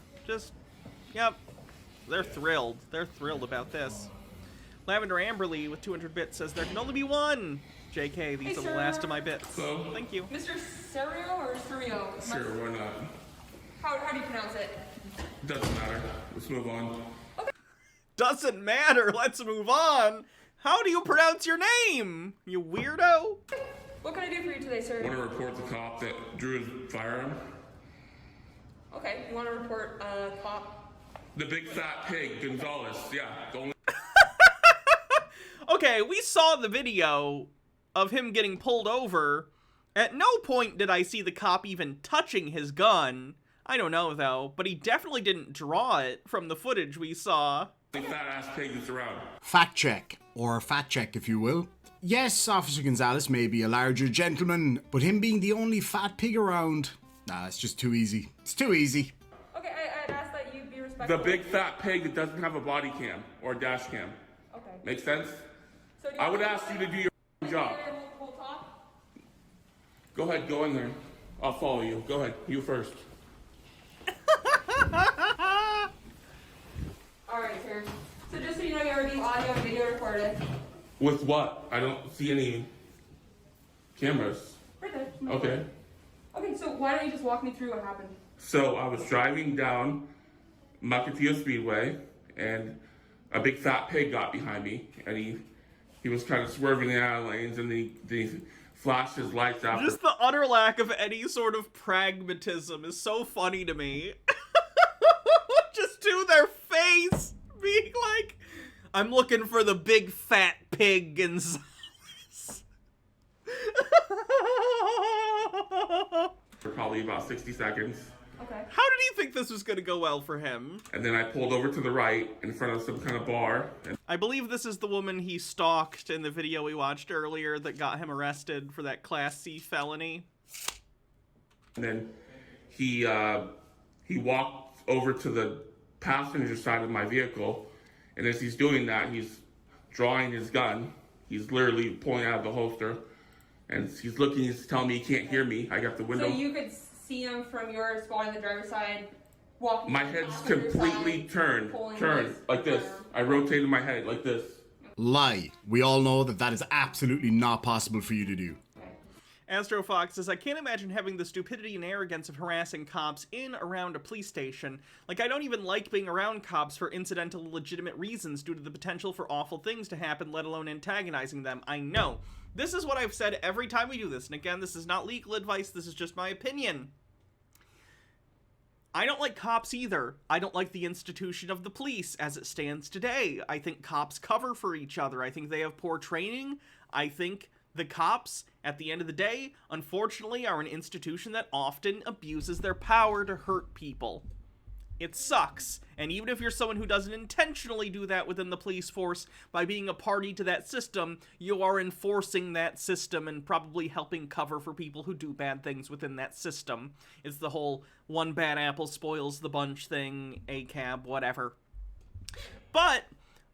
[SPEAKER 1] yep. They're thrilled. They're thrilled about this. Lavender Amberly with 200 bits says there can only be one. JK, these are the last of my bits.
[SPEAKER 2] Hello?
[SPEAKER 1] Thank you.
[SPEAKER 6] Mr. Serio or Serio?
[SPEAKER 2] Sure, why not?
[SPEAKER 6] How do you pronounce it?
[SPEAKER 2] Doesn't matter. Let's move on.
[SPEAKER 1] Doesn't matter. Let's move on. How do you pronounce your name, you weirdo?
[SPEAKER 6] What can I do for you today, sir?
[SPEAKER 2] Want to report the cop that drew his firearm?
[SPEAKER 6] Okay, you want to report cop?
[SPEAKER 2] The big fat pig, Gonzalez. Yeah, the only...
[SPEAKER 1] Okay, we saw the video of him getting pulled over. At no point did I see the cop even touching his gun. I don't know, though, but he definitely didn't draw it from the footage we saw.
[SPEAKER 2] fat ass pig that's around.
[SPEAKER 3] Fact check, or fat check if you will. Yes, Officer Gonzalez may be a larger gentleman, but him being the only fat pig around, nah, it's just too easy. It's too easy.
[SPEAKER 6] Okay, I'd ask that you be respectful.
[SPEAKER 2] The big fat pig that doesn't have a body cam or a dash cam.
[SPEAKER 6] Okay.
[SPEAKER 2] Make sense?
[SPEAKER 6] So do
[SPEAKER 2] I would ask you to do your job.
[SPEAKER 6] We'll talk.
[SPEAKER 2] Go ahead, go in there. I'll follow you. Go ahead, you first.
[SPEAKER 6] Alright, sir. So just so you know, you're being audio and video recorded.
[SPEAKER 2] With what? I don't see any cameras.
[SPEAKER 6] Right there.
[SPEAKER 2] Okay.
[SPEAKER 6] Okay, so why don't you just walk me through what happened?
[SPEAKER 2] So I was driving down Mukilteo Speedway, and a big fat pig got behind me, and he was kind of swerving out of lanes, and he flashed his lights after.
[SPEAKER 1] Just the utter lack of any sort of pragmatism is so funny to me. Just to their face, being like, I'm looking for the big fat pig Gonzalez.
[SPEAKER 2] For probably about 60 seconds.
[SPEAKER 6] Okay.
[SPEAKER 1] How did he think this was going to go well for him?
[SPEAKER 2] And then I pulled over to the right in front of some kind of bar. And
[SPEAKER 1] I believe this is the woman he stalked in the video we watched earlier that got him arrested for that Class C felony.
[SPEAKER 2] then he walked over to the passenger side of my vehicle. And as he's doing that, he's drawing his gun. He's literally pulling out of the holster. And he's looking, he's telling me he can't hear me. I got the window.
[SPEAKER 6] So you could see him from your spot on the driver's side, walking.
[SPEAKER 2] My
[SPEAKER 6] to the
[SPEAKER 2] head's
[SPEAKER 6] passenger
[SPEAKER 2] completely
[SPEAKER 6] side,
[SPEAKER 2] turned
[SPEAKER 6] pulling his
[SPEAKER 2] like this.
[SPEAKER 6] gun.
[SPEAKER 2] I rotated my head like this.
[SPEAKER 3] Lie. We all know that that is absolutely not possible for you to do.
[SPEAKER 1] Astro Fox says, I can't imagine having the stupidity and arrogance of harassing cops in around a police station. Like, I don't even like being around cops for incidental legitimate reasons due to the potential for awful things to happen, let alone antagonizing them. I know. This is what I've said every time we do this, and again, this is not legal advice, this is just my opinion. I don't like cops either. I don't like the institution of the police as it stands today. I think cops cover for each other. I think they have poor training. I think the cops, at the end of the day, unfortunately, are an institution that often abuses their power to hurt people. It sucks. And even if you're someone who doesn't intentionally do that within the police force, by being a party to that system, you are enforcing that system and probably helping cover for people who do bad things within that system. It's the whole one bad apple spoils the bunch thing, ACAB, whatever. But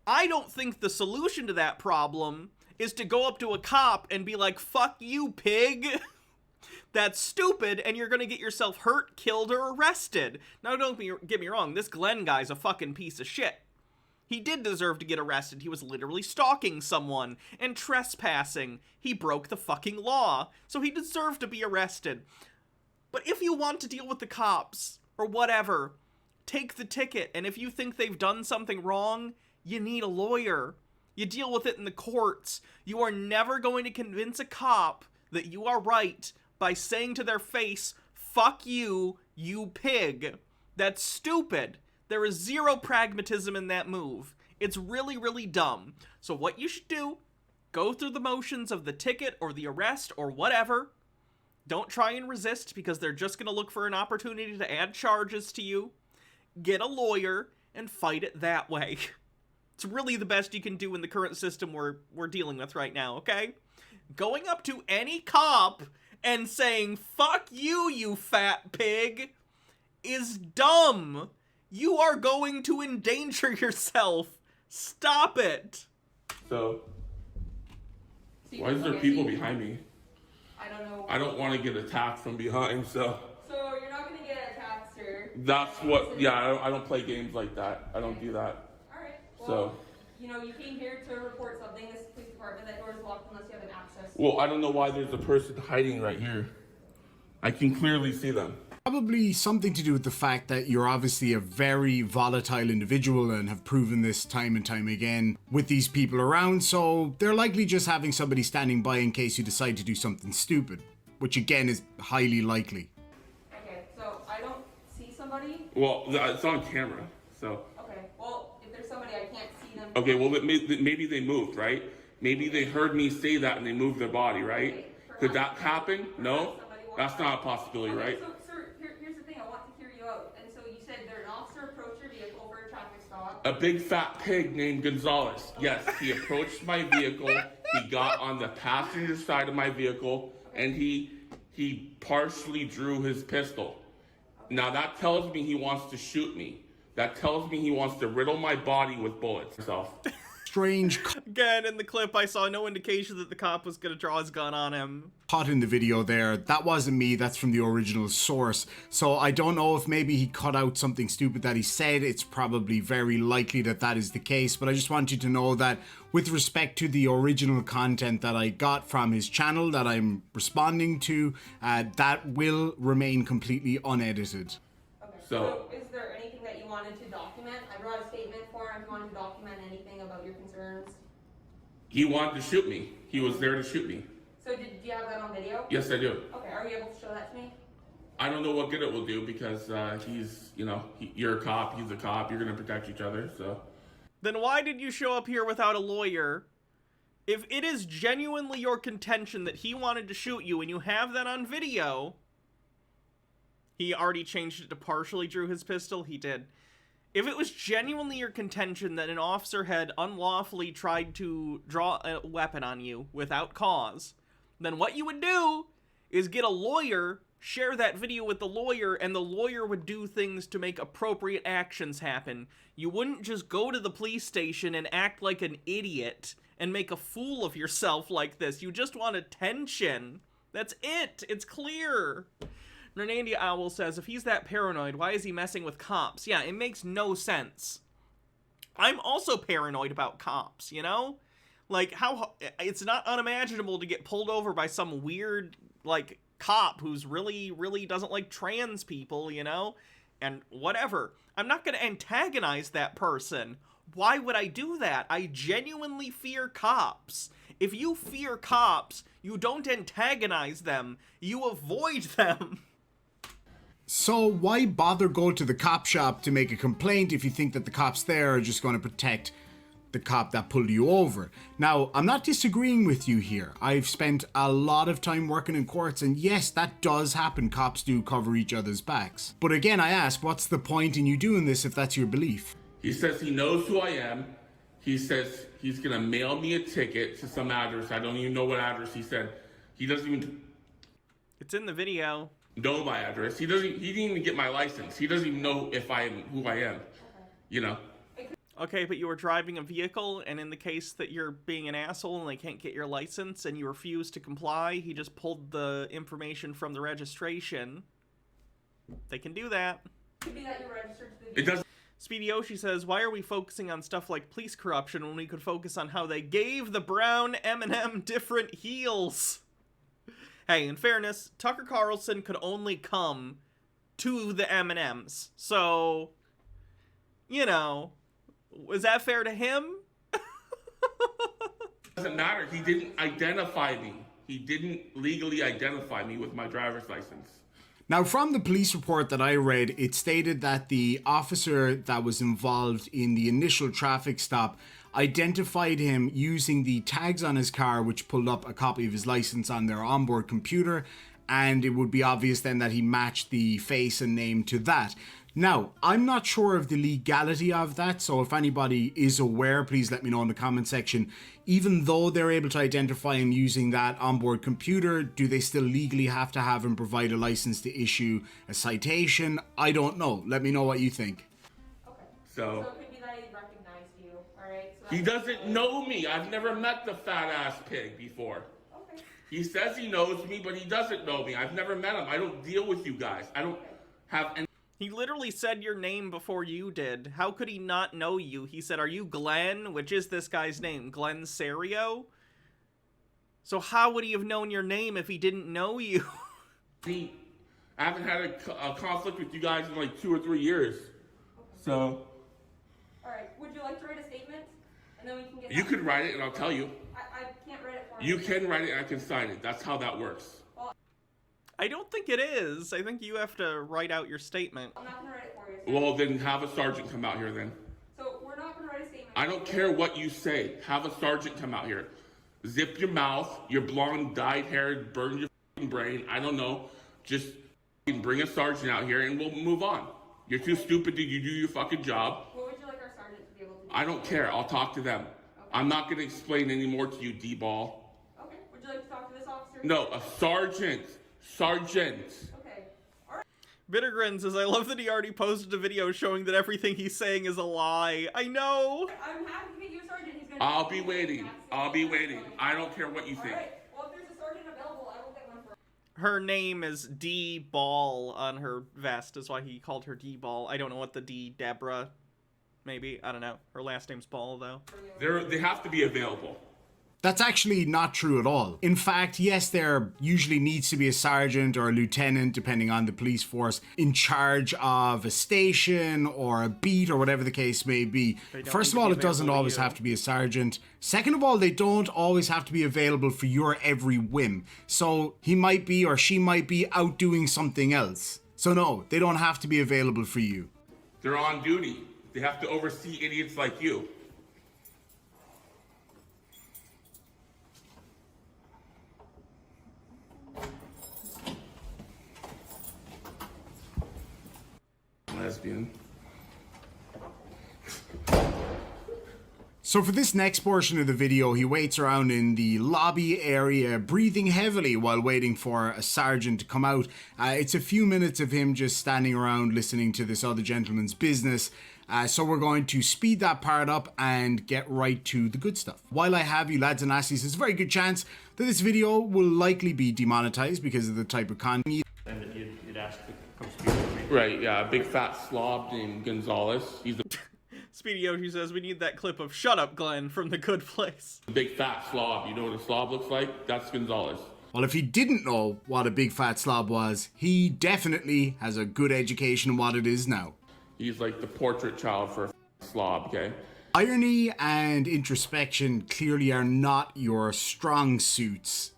[SPEAKER 1] I don't think the solution to that problem is to go up to a cop and be like, fuck you, pig. That's stupid, and you're gonna get yourself hurt, killed, or arrested. Now, don't get me wrong, this Glenn guy's a fucking piece of shit. He did deserve to get arrested. He was literally stalking someone and trespassing. He broke the fucking law, so he deserved to be arrested. But if you want to deal with the cops, or whatever, take the ticket, and if you think they've done something wrong, you need a lawyer. You deal with it in the courts. You are never going to convince a cop that you are right by saying to their face, fuck you, you pig. That's stupid. There is zero pragmatism in that move. It's really, really dumb. So what you should do, go through the motions of the ticket or the arrest or whatever. Don't try and resist because they're just going to look for an opportunity to add charges to you. Get a lawyer and fight it that way. It's really the best you can do in the current system we're dealing with right now, okay? Going up to any cop and saying, fuck you, you fat pig, is dumb. You are going to endanger yourself. Stop it.
[SPEAKER 2] So,
[SPEAKER 6] So
[SPEAKER 2] why is there people behind me?
[SPEAKER 6] I don't know.
[SPEAKER 2] I don't want to get attacked from behind, so.
[SPEAKER 6] So you're not gonna get attacked, sir.
[SPEAKER 2] That's what, yeah, I don't play games like that. I don't do that.
[SPEAKER 6] Alright. Well,
[SPEAKER 2] So.
[SPEAKER 6] you know, you came here to report something. This police department, that door is locked unless you have an access.
[SPEAKER 2] Well, I don't know why there's a person hiding right here. I can clearly see them.
[SPEAKER 3] Probably something to do with the fact that you're obviously a very volatile individual and have proven this time and time again with these people around, so they're likely just having somebody standing by in case you decide to do something stupid, which again is highly likely.
[SPEAKER 6] Okay, so I don't see somebody.
[SPEAKER 2] Well, it's on camera, so.
[SPEAKER 6] Okay, well, if there's somebody, I can't see them.
[SPEAKER 2] Okay, well, maybe they moved, right? Maybe they heard me say that and they moved their body, right?
[SPEAKER 6] Okay,
[SPEAKER 2] Could that happen? No? That's not a possibility,
[SPEAKER 6] Okay,
[SPEAKER 2] right?
[SPEAKER 6] So, sir, here's the thing. I want to hear you out. And so you said an officer approached your vehicle for a traffic stop.
[SPEAKER 2] A big fat pig named Gonzalez. Yes, he approached my vehicle. He got on the passenger side of my vehicle, and he partially drew his pistol. Now that tells me he wants to shoot me. That tells me he wants to riddle my body with bullets.
[SPEAKER 3] strange
[SPEAKER 1] Again, in the clip, I saw no indication that the cop was going to draw his gun on him.
[SPEAKER 3] cut in the video there. That wasn't me, that's from the original source. So I don't know if maybe he cut out something stupid that he said. It's probably very likely that that is the case, but I just want you to know that with respect to the original content that I got from his channel that I'm responding to, that will remain completely unedited.
[SPEAKER 6] Okay.
[SPEAKER 2] So-
[SPEAKER 6] Is there anything that you wanted to document? I brought a statement for him if you wanted to document anything about your concerns.
[SPEAKER 2] He wanted to shoot me. He was there to shoot me.
[SPEAKER 6] So do you have that on video?
[SPEAKER 2] Yes, I do.
[SPEAKER 6] Okay, are you able to show that to me?
[SPEAKER 2] I don't know what good it will do because he's, you're a cop, he's a cop, you're going to protect each other, so.
[SPEAKER 1] Then why did you show up here without a lawyer? If it is genuinely your contention that he wanted to shoot you and you have that on video... He already changed it to partially drew his pistol? He did. If it was genuinely your contention that an officer had unlawfully tried to draw a weapon on you without cause, then what you would do is get a lawyer, share that video with the lawyer, and the lawyer would do things to make appropriate actions happen. You wouldn't just go to the police station and act like an idiot and make a fool of yourself like this. You just want attention. That's it. It's clear. Renandia Owl says, if he's that paranoid, why is he messing with cops? Yeah, it makes no sense. I'm also paranoid about cops, you know? Like, it's not unimaginable to get pulled over by some weird, like, cop who's really doesn't like trans people, you know? And whatever. I'm not gonna antagonize that person. Why would I do that? I genuinely fear cops. If you fear cops, you don't antagonize them. You avoid them.
[SPEAKER 3] So why bother go to the cop shop to make a complaint if you think that the cops there are just going to protect the cop that pulled you over? Now, I'm not disagreeing with you here. I've spent a lot of time working in courts, and yes, that does happen. Cops do cover each other's backs. But again, I ask, what's the point in you doing this if that's your belief?
[SPEAKER 2] He says he knows who I am. He says he's going to mail me a ticket to some address. I don't even know what address he said. He doesn't even...
[SPEAKER 1] It's in the video.
[SPEAKER 2] Know my address. He didn't even get my license. He doesn't even know if I am who I am. You know?
[SPEAKER 1] Okay, but you were driving a vehicle, and in the case that you're being an asshole and they can't get your license and you refuse to comply, he just pulled the information from the registration. They can do that.
[SPEAKER 6] Could be that you're registered to the
[SPEAKER 2] It doesn't...
[SPEAKER 1] Speedy Yoshi says, why are we focusing on stuff like police corruption when we could focus on how they gave the brown M&M different heels? Hey, in fairness, Tucker Carlson could only come to the M&Ms. So, you know, was that fair to him?
[SPEAKER 2] doesn't matter. He didn't identify me. He didn't legally identify me with my driver's license.
[SPEAKER 3] Now, from the police report that I read, it stated that the officer that was involved in the initial traffic stop identified him using the tags on his car, which pulled up a copy of his license on their onboard computer, and it would be obvious then that he matched the face and name to that. Now, I'm not sure of the legality of that, so if anybody is aware, please let me know in the comment section. Even though they're able to identify him using that onboard computer, do they still legally have to have him provide a license to issue a citation? I don't know. Let me know what you think.
[SPEAKER 6] Okay.
[SPEAKER 2] So
[SPEAKER 6] it could be that he recognized you, alright? So
[SPEAKER 2] he doesn't know me. I've never met the fat-ass pig before.
[SPEAKER 6] Okay.
[SPEAKER 2] He says he knows me, but he doesn't know me. I've never met him. I don't deal with you guys. I don't have any...
[SPEAKER 1] He literally said your name before you did. How could he not know you? He said, are you Glenn? Which is this guy's name? Glenn Serio? So how would he have known your name if he didn't know you?
[SPEAKER 2] I haven't had a conflict with you guys in like 2 or 3 years. So...
[SPEAKER 6] Alright, would you like to write a statement? And then we can get...
[SPEAKER 2] You could write it and I'll tell you.
[SPEAKER 6] I can't write it for you.
[SPEAKER 2] You can write it and I can sign it. That's how that works.
[SPEAKER 1] I don't think it is. I think you have to write out your statement.
[SPEAKER 6] I'm not going to write it for you.
[SPEAKER 2] Well, then have a sergeant come out here then.
[SPEAKER 6] So we're not going to write a statement.
[SPEAKER 2] I don't care what you say. Have a sergeant come out here. Zip your mouth, your blonde, dyed hair, burn your f***ing brain. I don't know. Just bring a sergeant out here and we'll move on. You're too stupid to do your fucking job.
[SPEAKER 6] What would you like our sergeant to be able to do?
[SPEAKER 2] I don't care. I'll talk to them.
[SPEAKER 6] Okay.
[SPEAKER 2] I'm not going to explain any more to you, D-ball.
[SPEAKER 6] Okay. Would you like to talk to this officer?
[SPEAKER 2] No, a sergeant. Sergeant.
[SPEAKER 6] Okay. Alright.
[SPEAKER 1] Bittergrin says, I love that he already posted a video showing that everything he's saying is a lie. I know!
[SPEAKER 6] I'm happy to get you a sergeant. He's gonna
[SPEAKER 2] I'll be waiting. I'll be waiting. I don't care what you
[SPEAKER 6] All
[SPEAKER 2] think.
[SPEAKER 6] right. Well, if there's a sergeant available, I will get one for.
[SPEAKER 1] Her name is D Ball on her vest, is why he called her D Ball. I don't know what the D, Deborah, maybe, I don't know. Her last name's Ball, though.
[SPEAKER 2] They have to be available.
[SPEAKER 3] That's actually not true at all. In fact, yes, there usually needs to be a sergeant or a lieutenant, depending on the police force, in charge of a station or a beat or whatever the case may be. First of all, it doesn't always have to be a sergeant. Second of all, they don't always have to be available for your every whim. So he might be or she might be out doing something else. So no, they don't have to be available for you.
[SPEAKER 2] They're on duty. They have to oversee idiots like you. Lesbian.
[SPEAKER 3] So for this next portion of the video, he waits around in the lobby area, breathing heavily while waiting for a sergeant to come out. It's a few minutes of him just standing around listening to this other gentleman's business. So we're going to speed that part up and get right to the good stuff. While I have you lads and lassies, there's a very good chance that this video will likely be demonetized because of the type of content.
[SPEAKER 7] And that you'd ask to come speak with me.
[SPEAKER 2] Right, yeah, a big fat slob named Gonzalez. He's a
[SPEAKER 1] Speedy Yoshi says we need that clip of "Shut Up, Glenn" from The Good Place.
[SPEAKER 2] big fat slob. You know what a slob looks like? That's Gonzalez.
[SPEAKER 3] Well, if he didn't know what a big fat slob was, he definitely has a good education in what it is now.
[SPEAKER 2] He's like the portrait child for a slob, okay?
[SPEAKER 3] Irony and introspection clearly are not your strong suits.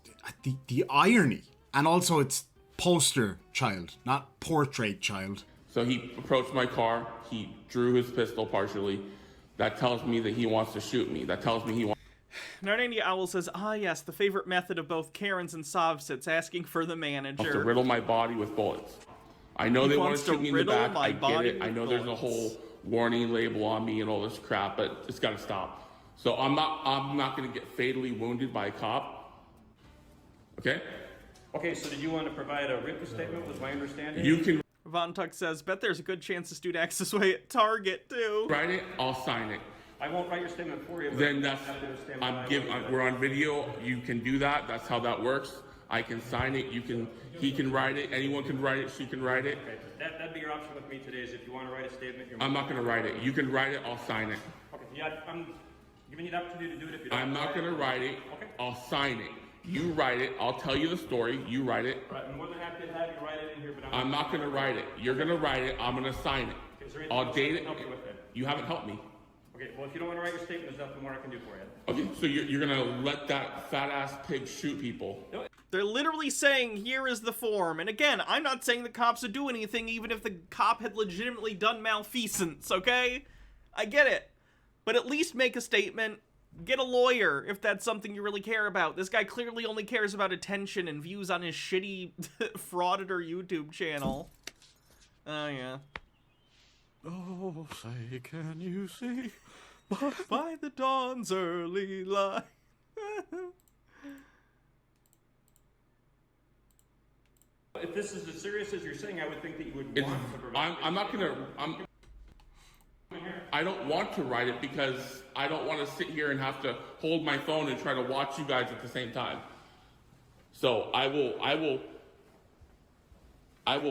[SPEAKER 3] The irony. And also it's poster child, not portrait child.
[SPEAKER 2] So he approached my car. He drew his pistol partially. That tells me that he wants to shoot me. That tells me he wants.
[SPEAKER 1] Nardandia Owl says, "Ah yes, the favorite method of both Karens and Sovsits, asking for the manager."
[SPEAKER 2] To riddle my body with bullets. I know they want
[SPEAKER 1] wants
[SPEAKER 2] to
[SPEAKER 1] to
[SPEAKER 2] shoot me in the
[SPEAKER 1] riddle
[SPEAKER 2] back.
[SPEAKER 1] my
[SPEAKER 2] I get
[SPEAKER 1] body
[SPEAKER 2] it. I
[SPEAKER 1] with
[SPEAKER 2] know there's a
[SPEAKER 1] bullets.
[SPEAKER 2] whole warning label on me and all this crap, but it's got to stop. So I'm not going to get fatally wounded by a cop. Okay?
[SPEAKER 7] Okay, so did you want to provide a written statement, was my understanding?
[SPEAKER 2] You can
[SPEAKER 1] Von Tuck says, "Bet there's a good chance this dude acts this way at Target too."
[SPEAKER 2] write it. I'll sign it.
[SPEAKER 7] I won't write your statement for you. But
[SPEAKER 2] Then
[SPEAKER 7] you
[SPEAKER 2] that's
[SPEAKER 7] have to understand what I believe.
[SPEAKER 2] we're on video. You can do that. That's how that works. I can sign it. He can write it. Anyone can write it. She can write it.
[SPEAKER 7] Okay, that'd be your option with me today, is if you want to write a statement.
[SPEAKER 2] I'm not going to write it. You can write it. I'll sign it.
[SPEAKER 7] Okay, yeah, I'm giving you the opportunity to do it if you don't.
[SPEAKER 2] I'm not going to write it.
[SPEAKER 7] Okay.
[SPEAKER 2] I'll sign it. You write it. I'll tell you the story. You write it.
[SPEAKER 7] Right, I'm more than happy to have you write it in here, but
[SPEAKER 2] I'm not going to write it. You're going to write it. I'm going to sign it.
[SPEAKER 7] Is there anything
[SPEAKER 2] I'll
[SPEAKER 7] else I
[SPEAKER 2] date
[SPEAKER 7] can
[SPEAKER 2] it.
[SPEAKER 7] help you with then?
[SPEAKER 2] You haven't helped me.
[SPEAKER 7] Okay, well, if you don't want to write your statement, there's nothing more I can do for you.
[SPEAKER 2] Okay, so you're going to let that fat ass pig shoot people.
[SPEAKER 1] They're literally saying, "Here is the form." And again, I'm not saying the cops would do anything even if the cop had legitimately done malfeasance, okay? I get it. But at least make a statement. Get a lawyer if that's something you really care about. This guy clearly only cares about attention and views on his shitty Frauditor YouTube channel. Oh, yeah.
[SPEAKER 8] Oh, say, can you see?
[SPEAKER 1] By the dawn's early light.
[SPEAKER 7] If this is as serious as you're saying, I would think that you would want to provide.
[SPEAKER 2] I'm not going to... I don't want to write it because I don't want to sit here and have to hold my phone and try to watch you guys at the same time. So I will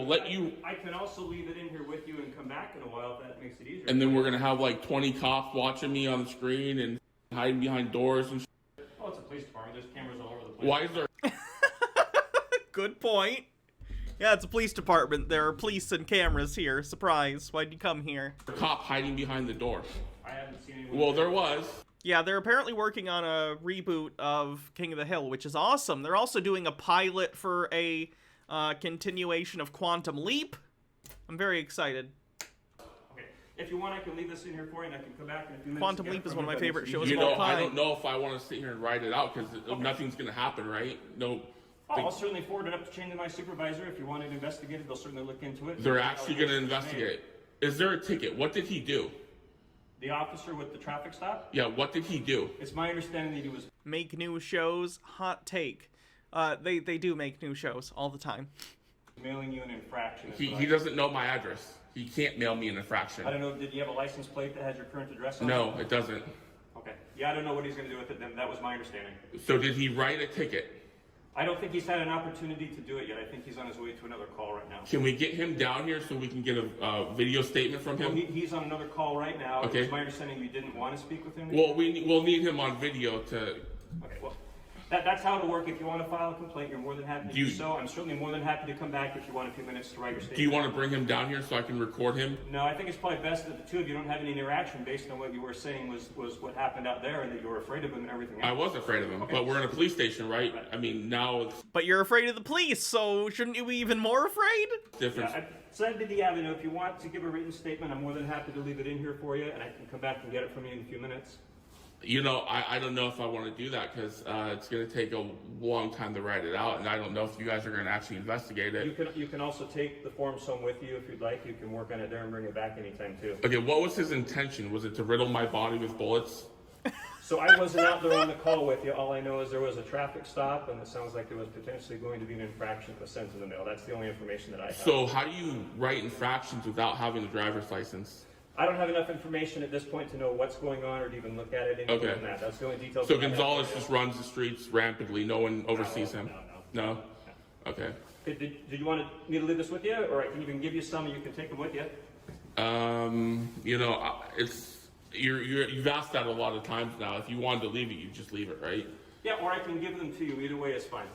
[SPEAKER 2] let you,
[SPEAKER 7] I can also leave it in here with you and come back in a while if that makes it easier.
[SPEAKER 2] and then we're going to have like 20 cops watching me on the screen and hiding behind doors and
[SPEAKER 7] Oh, it's a police department. There's cameras all over the place.
[SPEAKER 2] Why is there...
[SPEAKER 1] Good point. Yeah, it's a police department. There are police and cameras here. Surprise. Why'd you come here?
[SPEAKER 2] a cop hiding behind the door?
[SPEAKER 7] I haven't seen anyone.
[SPEAKER 2] Well, there was.
[SPEAKER 1] Yeah, they're apparently working on a reboot of King of the Hill, which is awesome. They're also doing a pilot for a continuation of Quantum Leap. I'm very excited.
[SPEAKER 7] Okay, if you want, I can leave this in here for you, and I can come back in a few minutes.
[SPEAKER 1] Quantum
[SPEAKER 7] and get
[SPEAKER 1] Leap
[SPEAKER 7] it
[SPEAKER 1] is
[SPEAKER 7] from
[SPEAKER 1] one of
[SPEAKER 7] you
[SPEAKER 1] my
[SPEAKER 7] if that
[SPEAKER 1] favorite
[SPEAKER 7] makes it
[SPEAKER 1] shows
[SPEAKER 7] easier.
[SPEAKER 1] of all
[SPEAKER 2] I
[SPEAKER 1] time.
[SPEAKER 2] don't know if I want to sit here and write it out because nothing's going to happen, right? No.
[SPEAKER 7] Oh, I'll certainly forward it up the chain to my supervisor. If you want it investigated, they'll certainly look into it.
[SPEAKER 2] They're actually going to investigate. Is there a ticket? What did he do?
[SPEAKER 7] The officer with the traffic stop?
[SPEAKER 2] Yeah, what did he do?
[SPEAKER 7] It's my understanding that he was
[SPEAKER 1] Make new shows. Hot take. They do make new shows all the time.
[SPEAKER 7] mailing you an infraction. is
[SPEAKER 2] He
[SPEAKER 7] what
[SPEAKER 2] he doesn't know my address. He can't mail me an infraction.
[SPEAKER 7] I don't know, did you have a license plate that has your current address on it?
[SPEAKER 2] No, it doesn't.
[SPEAKER 7] Okay.
[SPEAKER 4] Yeah, I don't know what he's going to do with it. Then that was my understanding.
[SPEAKER 2] So did he write a ticket?
[SPEAKER 4] I don't think he's had an opportunity to do it yet. I think he's on his way to another call right now.
[SPEAKER 2] Can we get him down here so we can get a video statement from
[SPEAKER 4] Well,
[SPEAKER 2] him?
[SPEAKER 4] he's on another call right now.
[SPEAKER 2] Okay.
[SPEAKER 4] It was my understanding you didn't want to speak with him.
[SPEAKER 2] Well, we'll need him on video to.
[SPEAKER 4] Okay, well, that's how it'll work. If you want to file a complaint, you're more than happy to do so. I'm certainly more than happy to come back if you want a few minutes to write your statement.
[SPEAKER 2] Do you want to bring him down here so I can record him?
[SPEAKER 4] No, I think it's probably best that the two of you don't have any interaction based on what you were saying was what happened out there and that you were afraid of him and everything else.
[SPEAKER 2] I was afraid of him,
[SPEAKER 4] Okay.
[SPEAKER 2] but we're in a police station, right? I mean, now it's
[SPEAKER 1] But you're afraid of the police, so shouldn't you be even more afraid?
[SPEAKER 2] different.
[SPEAKER 4] Yeah, so that'd be the avenue. If you want to give a written statement, I'm more than happy to leave it in here for you, and I can come back and get it from you in a few minutes.
[SPEAKER 2] You know, I don't know if I want to do that because it's going to take a long time to write it out, and I don't know if you guys are going to actually investigate it.
[SPEAKER 4] You can also take the forms home with you if you'd like. You can work on it there and bring it back anytime too.
[SPEAKER 2] Okay, what was his intention? Was it to riddle my body with bullets?
[SPEAKER 4] So I wasn't out there on the call with you. All I know is there was a traffic stop, and it sounds like there was potentially going to be an infraction that was sent to the mail. That's the only information that I have.
[SPEAKER 2] So how do you write infractions without having a driver's license?
[SPEAKER 4] I don't have enough information at this point to know what's going on or to even look at it any more than that. That's the only details.
[SPEAKER 2] So
[SPEAKER 4] that I have.
[SPEAKER 2] Gonzalez just runs the streets rampantly. No one oversees him. No. Okay.
[SPEAKER 4] Did you want me to leave this with you, or I can even give you some and you can take them with you?
[SPEAKER 2] You know, it's you've asked that a lot of times now. If you wanted to leave it, you just leave it, right?
[SPEAKER 4] Yeah, or I can give them to you. Either way is fine.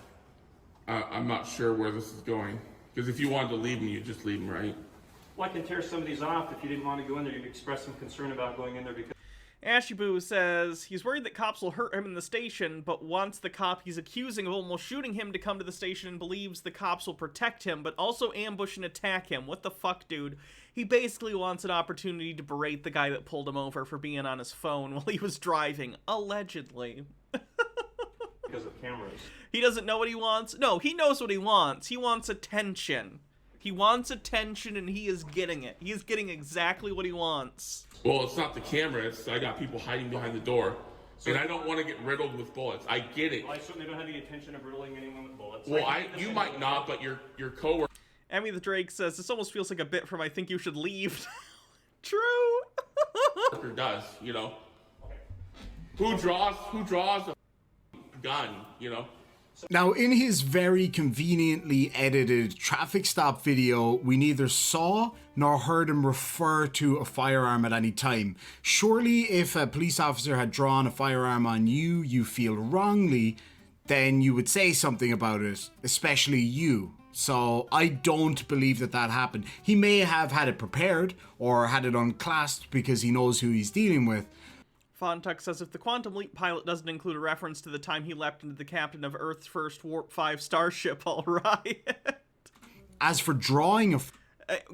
[SPEAKER 2] I'm not sure where this is going because if you wanted to leave them, you just leave them, right?
[SPEAKER 4] Well, I can tear some of these off if you didn't want to go in there. You'd express some concern about going in there because.
[SPEAKER 1] Ashiboo says he's worried that cops will hurt him in the station, but wants the cop he's accusing of almost shooting him to come to the station and believes the cops will protect him, but also ambush and attack him. What the fuck, dude? He basically wants an opportunity to berate the guy that pulled him over for being on his phone while he was driving, allegedly.
[SPEAKER 4] Because of cameras.
[SPEAKER 1] He doesn't know what he wants? No, he knows what he wants. He wants attention. He wants attention, and he is getting it. He is getting exactly what he wants.
[SPEAKER 2] Well, it's not the camera. It's I got people hiding behind the door, and I don't want to get riddled with bullets. I get it.
[SPEAKER 4] Well, I certainly don't have any intention of riddling anyone with bullets.
[SPEAKER 2] Well, you might not, but your coworker
[SPEAKER 1] Emmy the Drake says, this almost feels like a bit from I Think You Should Leave. True.
[SPEAKER 2] does. You know, who draws a gun? You know.
[SPEAKER 3] Now, in his very conveniently edited traffic stop video, we neither saw nor heard him refer to a firearm at any time. Surely, if a police officer had drawn a firearm on you, you feel wrongly, then you would say something about it, especially you. So I don't believe that happened. He may have had it prepared or had it unclasped because he knows who he's dealing with.
[SPEAKER 1] Fontuck says if the Quantum Leap pilot doesn't include a reference to the time he leapt into the captain of Earth's first Warp 5 starship, all right.
[SPEAKER 3] As for drawing a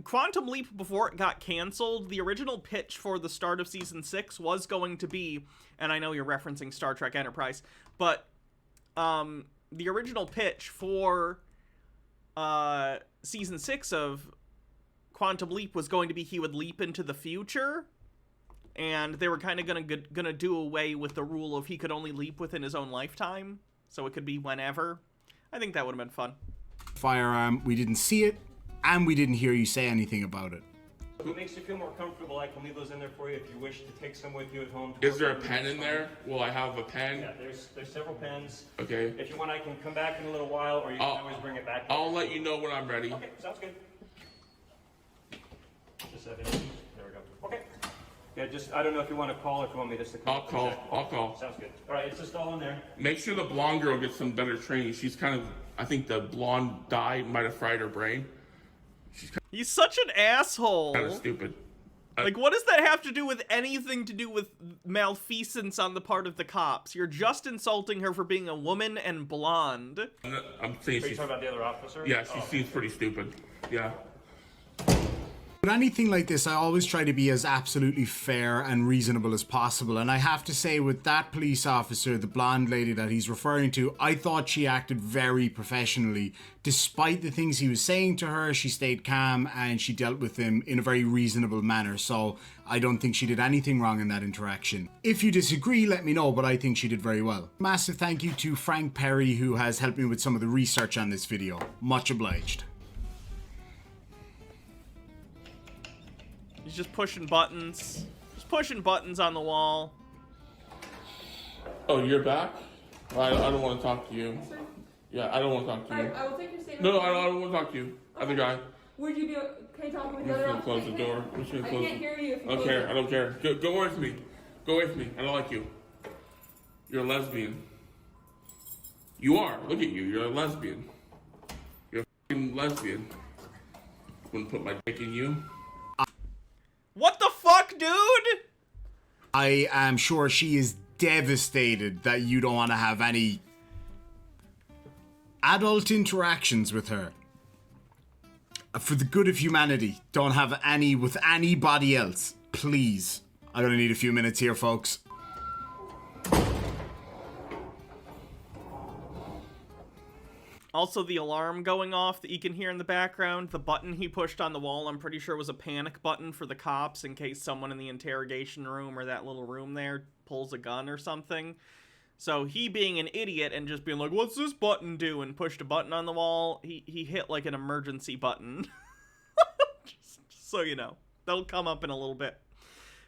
[SPEAKER 1] Quantum Leap, before it got canceled, the original pitch for the start of Season 6 was going to be, and I know you're referencing Star Trek Enterprise, but the original pitch for Season 6 of Quantum Leap was going to be he would leap into the future, and they were kind of gonna do away with the rule of he could only leap within his own lifetime, so it could be whenever. I think that would have been fun.
[SPEAKER 3] firearm, we didn't see it, and we didn't hear you say anything about it.
[SPEAKER 4] If it makes you feel more comfortable, I can leave those in there for you if you wish to take some with you at home.
[SPEAKER 2] Is there a pen in there? Will I have a pen?
[SPEAKER 4] Yeah, there's several pens.
[SPEAKER 2] Okay.
[SPEAKER 4] If you want, I can come back in a little while, or you can always bring it back.
[SPEAKER 2] I'll let you know when I'm ready.
[SPEAKER 4] Okay, sounds good. Just a second. There we go. Okay. Yeah, I don't know if you want to call or if you want me just to call.
[SPEAKER 2] I'll call.
[SPEAKER 4] Sounds good. All right, it's just all in there.
[SPEAKER 2] Make sure the blonde girl gets some better training. She's kind of, I think the blonde dye might have fried her brain.
[SPEAKER 1] He's such an asshole.
[SPEAKER 2] Kind of stupid.
[SPEAKER 1] Like, what does that have to do with anything to do with malfeasance on the part of the cops? You're just insulting her for being a woman and blonde.
[SPEAKER 2] I'm saying
[SPEAKER 4] Are you talking about the other officer?
[SPEAKER 2] Yeah, she seems pretty stupid. Yeah.
[SPEAKER 3] With anything like this, I always try to be as absolutely fair and reasonable as possible. And I have to say, with that police officer, the blonde lady that he's referring to, I thought she acted very professionally. Despite the things he was saying to her, she stayed calm and she dealt with him in a very reasonable manner. So I don't think she did anything wrong in that interaction. If you disagree, let me know, but I think she did very well. Massive thank you to Frank Perry, who has helped me with some of the research on this video. Much obliged.
[SPEAKER 1] He's just pushing buttons. Just pushing buttons on the wall.
[SPEAKER 2] Oh, you're back? Well, I don't want to talk to you.
[SPEAKER 6] Sir?
[SPEAKER 2] Yeah, I don't want to talk to you.
[SPEAKER 6] Alright, I will take your statement.
[SPEAKER 2] No, I don't want to talk to you. Other guy.
[SPEAKER 6] Would you be okay talking with
[SPEAKER 2] I'm
[SPEAKER 6] the
[SPEAKER 2] just
[SPEAKER 6] other
[SPEAKER 2] gonna close the
[SPEAKER 6] officer?
[SPEAKER 2] door. I'm just gonna
[SPEAKER 6] I
[SPEAKER 2] close
[SPEAKER 6] can't hear you if you
[SPEAKER 2] I don't
[SPEAKER 6] close
[SPEAKER 2] care.
[SPEAKER 6] it.
[SPEAKER 2] I don't care. Go away with me. Go away with me. I don't like you. You're a lesbian. You are. Look at you. You're a lesbian. You're a fucking lesbian. Wouldn't put my dick in you.
[SPEAKER 1] What the fuck, dude?
[SPEAKER 3] I am sure she is devastated that you don't want to have any adult interactions with her. For the good of humanity, don't have any with anybody else. Please. I'm gonna need a few minutes here, folks.
[SPEAKER 1] Also, the alarm going off that you can hear in the background, the button he pushed on the wall, I'm pretty sure was a panic button for the cops in case someone in the interrogation room or that little room there pulls a gun or something. So he being an idiot and just being like, what's this button do? And pushed a button on the wall, he hit like an emergency button. just so you know. That'll come up in a little bit.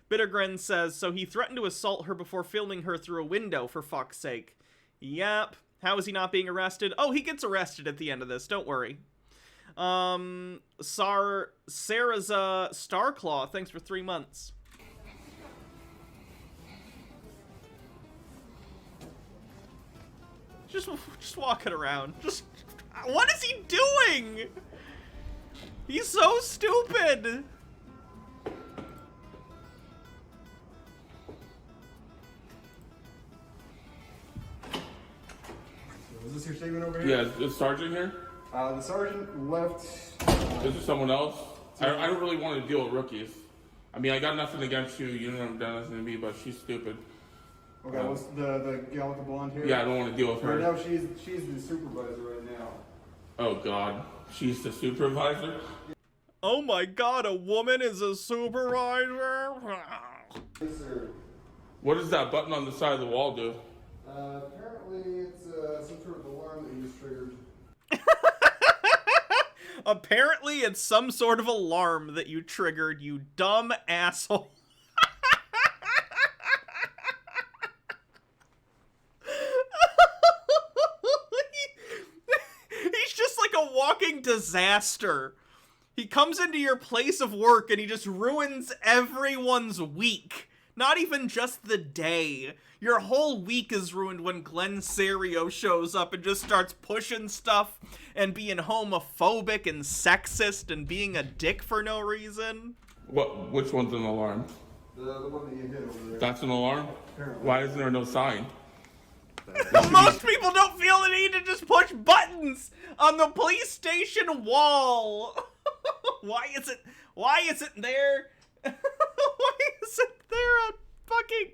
[SPEAKER 1] Bittergrin says, so he threatened to assault her before filming her through a window, for fuck's sake. Yep. How is he not being arrested? Oh, he gets arrested at the end of this, don't worry. Sarah's Starclaw, thanks for 3 months. Just walking around. What is he doing? He's so stupid.
[SPEAKER 9] Is this your statement over here?
[SPEAKER 2] Yeah, is Sergeant here?
[SPEAKER 9] The sergeant left.
[SPEAKER 2] Is there someone else? I don't really want to deal with rookies. I mean, I got nothing against you. You don't have done nothing to me, but she's stupid.
[SPEAKER 9] Okay, what's the gal with the blonde hair?
[SPEAKER 2] Yeah, I don't want to deal with her.
[SPEAKER 9] Right now, she's the supervisor right now.
[SPEAKER 2] Oh, God. She's the supervisor?
[SPEAKER 1] Oh my god, a woman is a supervisor?
[SPEAKER 9] Yes, sir.
[SPEAKER 2] What does that button on the side of the wall do?
[SPEAKER 9] Apparently, it's some sort of alarm that you just triggered.
[SPEAKER 1] Apparently, it's some sort of alarm that you triggered, you dumb asshole. He's just like a walking disaster. He comes into your place of work and he just ruins everyone's week. Not even just the day. Your whole week is ruined when Glenn Serio shows up and just starts pushing stuff and being homophobic and sexist and being a dick for no reason.
[SPEAKER 2] Which one's an alarm?
[SPEAKER 9] The one that you hit over there.
[SPEAKER 2] That's an alarm?
[SPEAKER 9] Apparently.
[SPEAKER 2] Why isn't there no sign?
[SPEAKER 1] Most people don't feel the need to just push buttons on the police station wall. Why is it there? Why isn't there a fucking...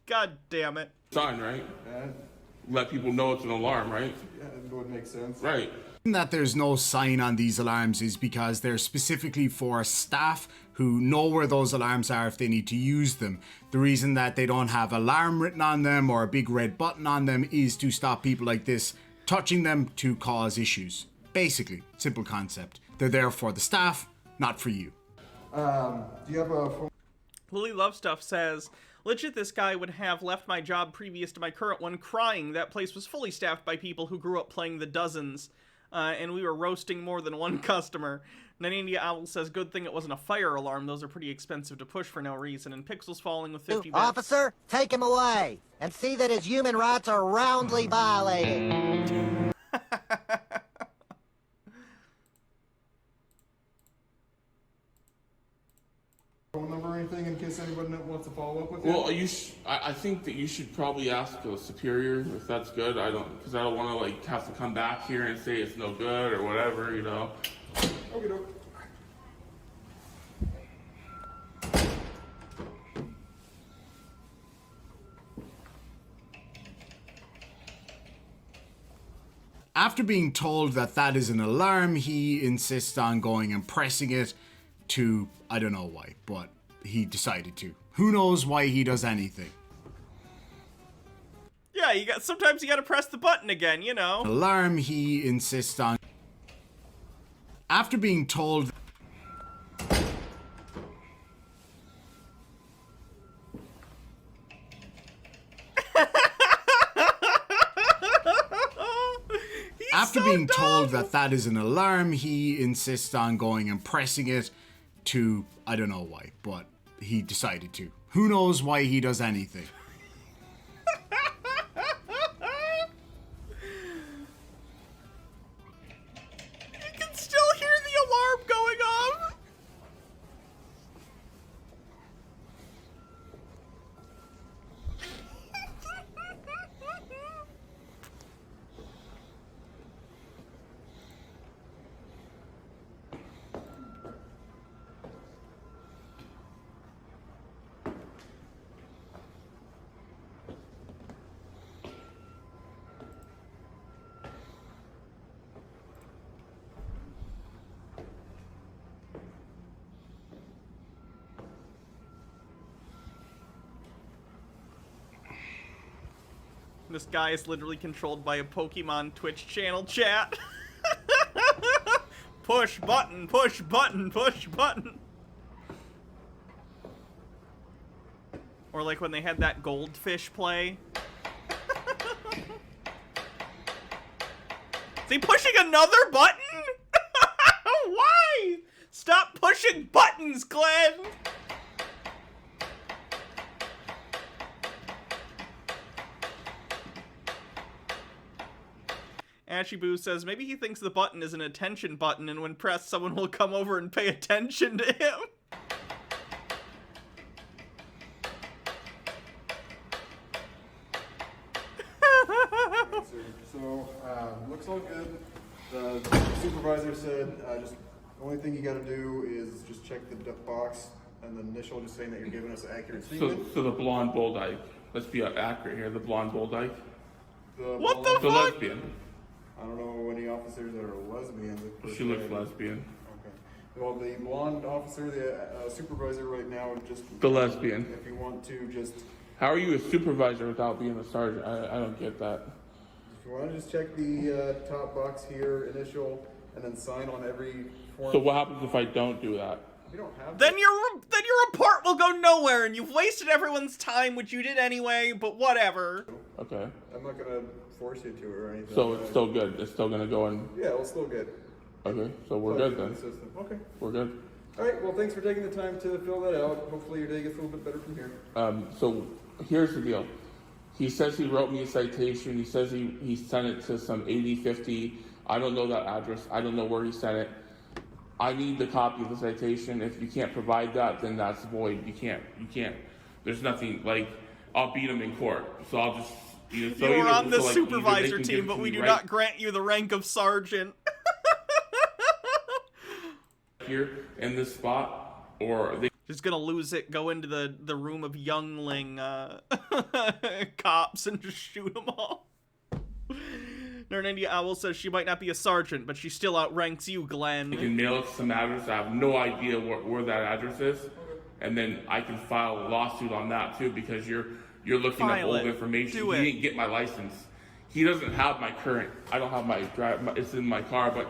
[SPEAKER 1] God damn it.
[SPEAKER 2] Sign, right?
[SPEAKER 9] Yeah,
[SPEAKER 2] Let people know it's an alarm, right?
[SPEAKER 9] that would make sense.
[SPEAKER 2] Right.
[SPEAKER 3] That there's no sign on these alarms is because they're specifically for staff who know where those alarms are if they need to use them. The reason that they don't have alarm written on them or a big red button on them is to stop people like this touching them to cause issues. Basically, simple concept. They're there for the staff, not for you.
[SPEAKER 9] Do you have a phone?
[SPEAKER 1] Lily Love Stuff says, legit, this guy would have left my job previous to my current one crying. That place was fully staffed by people who grew up playing the Dozens, and we were roasting more than one customer. Then India Owl says, good thing it wasn't a fire alarm. Those are pretty expensive to push for no reason. And Pixel's falling with 50 bits.
[SPEAKER 10] Officer, take him away and see that his human rights are roundly violated.
[SPEAKER 9] Phone number or anything in case anybody wants to follow up with you?
[SPEAKER 2] Well, I think that you should probably ask a superior if that's good. Because I don't want to like have to come back here and say it's no good or whatever, you know.
[SPEAKER 9] Okay, doke.
[SPEAKER 3] After being told that that is an alarm, he insists on going and pressing it to, I don't know why, but he decided to. Who knows why he does anything?
[SPEAKER 1] Yeah, sometimes you gotta press the button again, you know.
[SPEAKER 3] Alarm, he insists on. After being told. being told that that is an alarm, he insists on going and pressing it to, I don't know why, but he decided to. Who knows why he does anything?
[SPEAKER 1] You can still hear the alarm going off. This guy is literally controlled by a Pokemon Twitch channel chat. Push button, push button, push button. Or like when they had that goldfish play. Is he pushing another button? Why? Stop pushing buttons, Glenn! Ashiboo says maybe he thinks the button is an attention button and when pressed someone will come over and pay attention to him.
[SPEAKER 9] So, looks all good. The supervisor said just the only thing you got to do is just check the box and the initial just saying that you're giving us accurate statement.
[SPEAKER 2] So the blonde bull dyke. Let's be accurate here. The blonde bull dyke.
[SPEAKER 1] What the
[SPEAKER 2] The
[SPEAKER 1] fuck?
[SPEAKER 2] lesbian.
[SPEAKER 9] I don't know any officers that are lesbians.
[SPEAKER 2] She looks lesbian.
[SPEAKER 9] Okay. Well, the blonde officer, the supervisor right now, just...
[SPEAKER 2] The lesbian.
[SPEAKER 9] If you want to just...
[SPEAKER 2] How are you a supervisor without being a sergeant? I don't get that.
[SPEAKER 9] If you want to just check the top box here, initial, and then sign on every form.
[SPEAKER 2] So what happens if I don't do that?
[SPEAKER 9] You don't have
[SPEAKER 1] Then your report will go nowhere and you've wasted everyone's time, which you did anyway, but whatever.
[SPEAKER 2] Okay.
[SPEAKER 9] I'm not going to force you to or anything.
[SPEAKER 2] So it's still good. It's still gonna go in.
[SPEAKER 9] Yeah, it's still good.
[SPEAKER 2] Okay, so we're good then.
[SPEAKER 9] Okay.
[SPEAKER 2] We're good.
[SPEAKER 9] All right, well, thanks for taking the time to fill that out. Hopefully your day gets a little bit better from here.
[SPEAKER 2] So here's the deal. He says he wrote me a citation. He says he sent it to some 8050. I don't know that address. I don't know where he sent it. I need the copy of the citation. If you can't provide that, then that's void. You can't. There's nothing, like, I'll beat him in court. So I'll just...
[SPEAKER 1] You are on the supervisor team, but we do not grant you the rank of sergeant.
[SPEAKER 2] Here in this spot, or they
[SPEAKER 1] just gonna lose it, go into the room of youngling cops and just shoot them all. Nerd India Owl says she might not be a sergeant, but she still outranks you, Glenn.
[SPEAKER 2] can mail it to some address. I have no idea where that address is, and then I can file a lawsuit on that too because you're looking up old information. He didn't get my license. He doesn't have my current. I don't have my drive. It's in my car, but